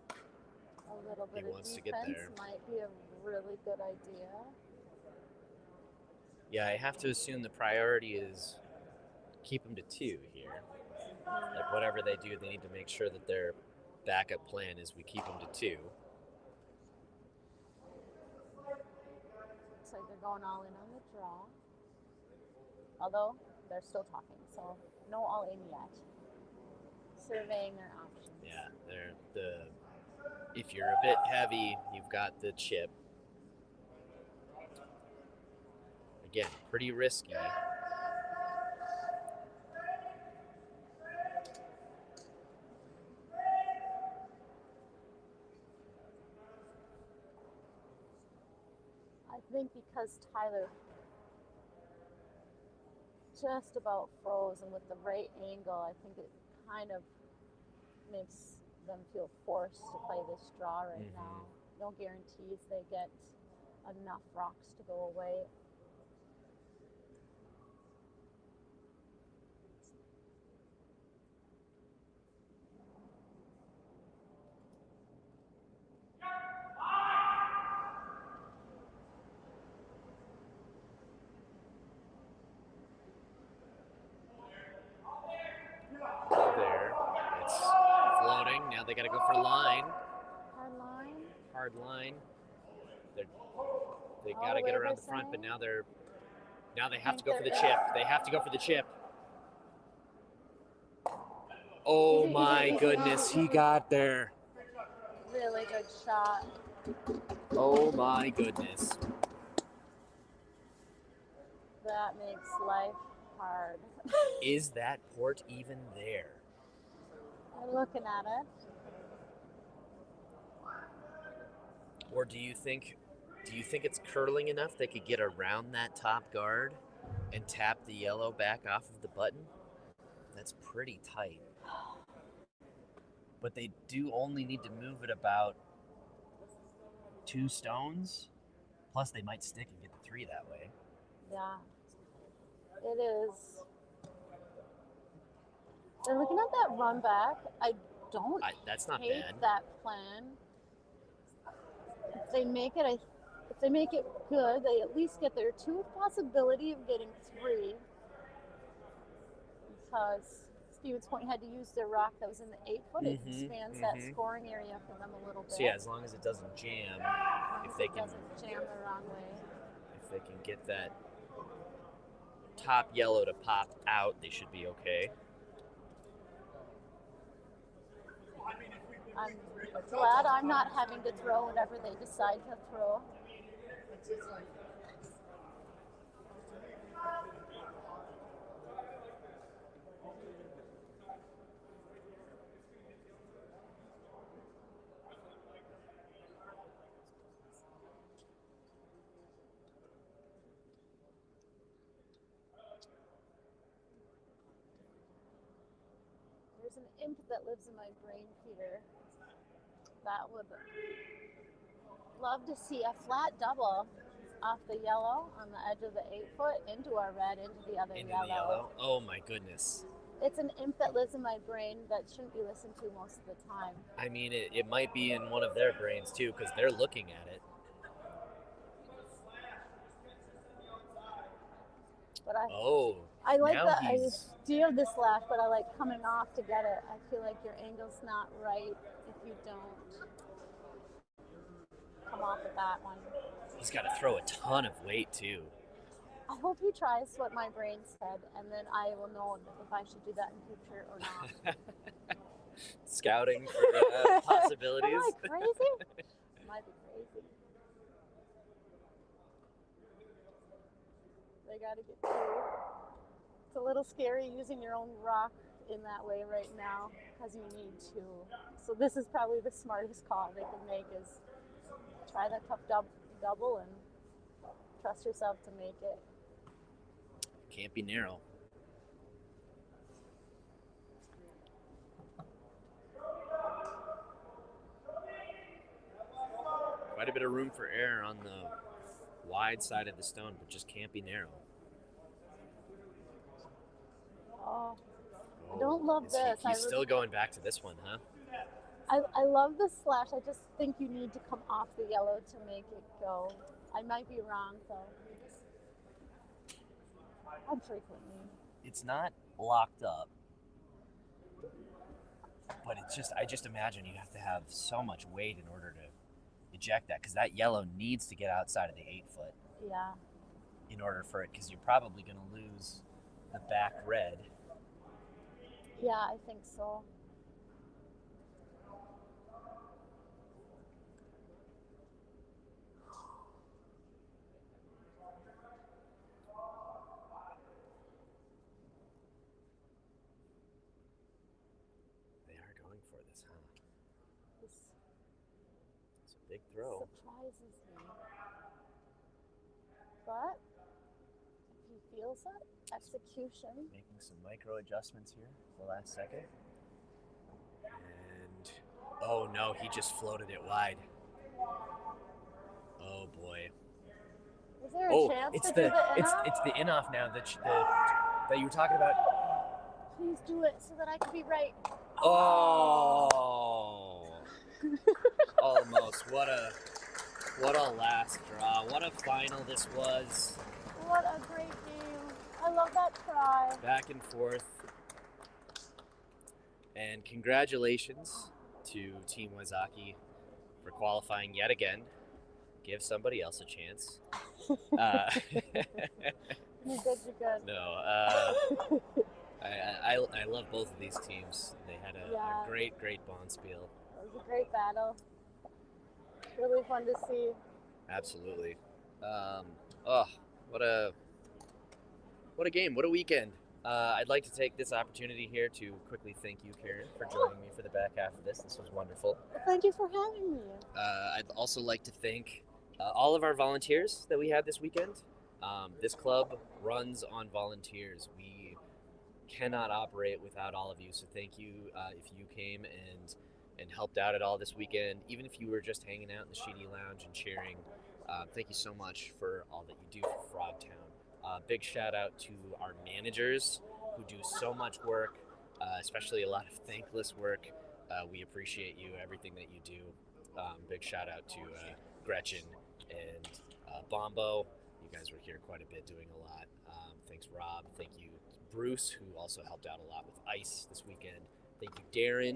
a little bit of wants to get defense there. might be a really good idea. Yeah, I have to assume the priority is keep them to 2 here. Like whatever they do, they need to make sure that their backup plan is we keep them to 2. Looks like they're going all in on the draw. Although they're still talking, so no all in yet. Surveying their options. Yeah, if you're a bit heavy, you've got the chip. Again, pretty risky. I think because Tyler just about froze, and with the right angle, I think it kind of makes them feel forced to play this draw right Mhm. now. No guarantees they get enough rocks to go away. they got to go for line. Hard line. Hard line. They All got to the get way around they're the front, but saying? now they have to Think go for the they're chip. They have to go for the chip. Oh Easy, my easy, goodness, easy. he got there. Really good shot. Oh my goodness. That makes life hard. Is that port even there? I'm looking at it. Or do you think it's curling enough they could get around that top guard and tap the yellow back off of the button? That's pretty tight. But they do only need to move it about 2 stones. Plus they might stick and get the 3 that way. Yeah, it is. And looking at that run back, I don't That's not hate bad. that plan. If they make it good, they at least get their 2 possibility of getting 3. Because Stevens Point had to use their rock that was in the 8-foot. It expands that scoring area for them a little bit. So yeah, as long as it doesn't jam, if they can doesn't jam the wrong way. if they can get that top yellow to pop out, they should be okay. I'm glad I'm not having to throw whatever they decide to throw. There's an imp that lives in my brain, Peter. That would love to see a flat double off the yellow on the edge of the 8-foot into our red, into the other Into yellow. the yellow. Oh my goodness. It's an imp that lives in my brain that shouldn't be listened to most of the time. I mean, it might be in one of their brains too, because they're looking at it. But I I like now the he's- idea of this lash, but I like coming off to get it. I feel like your angle's not right if you don't come off with that one. He's got to throw a ton of weight too. I hope he tries what my brain said, and then I will know if I should do that in future or not. Scouting for possibilities. Am I crazy? I might be crazy. They gotta get through. It's a little scary using your own rock in that way right now because you need to. So this is probably the smartest call they can make is try that tough double and trust yourself to make it. Can't be narrow. Quite a bit of room for error on the wide side of the stone, but just can't be narrow. Oh, I don't love this. He's still going back to this one, huh? I love the slash. I just think you need to come off the yellow to make it go. I might be wrong, though. Unfrequently. It's not locked up, but it's just, I just imagine you have to have so much weight in order to eject that, because that yellow needs to get outside of the 8-foot Yeah. in order for it, because you're probably going to lose the back red. Yeah, I think so. They are going for this, huh? This It's a big throw. surprises me. But if he feels it, execution. Making some micro adjustments here at the last second. And, oh no, he just floated it wide. Oh boy. Is there a chance to do the in-off? It's the in-off now that you were talking about. Please do it so that I can be right. Oh, almost. What a last draw. What a final this was. What a great game. I love that try. Back and forth. And congratulations to Team Wazaki for qualifying yet again. Give somebody else a chance. You good, you good. No, I love both of these teams. They had a great bonspiel. It was a great battle. Really fun to see. Absolutely. What a game! What a weekend! I'd like to take this opportunity here to quickly thank you, Karen, for joining me for the back half of this. This was wonderful. Thank you for having me. I'd also like to thank all of our volunteers that we had this weekend. This club runs on volunteers. We cannot operate without all of you, so thank you if you came and helped out at all this weekend, even if you were just hanging out in the Sheedy Lounge and cheering. Thank you so much for all that you do for Frogtown. Big shout out to our managers who do so much work, especially a lot of thankless work. We appreciate you, everything that you do. Big shout out to Gretchen and Bombo. You guys were here quite a bit doing a lot. Thanks, Rob. Thank you, Bruce, who also helped out a lot with ice this weekend. Thank you, Darren.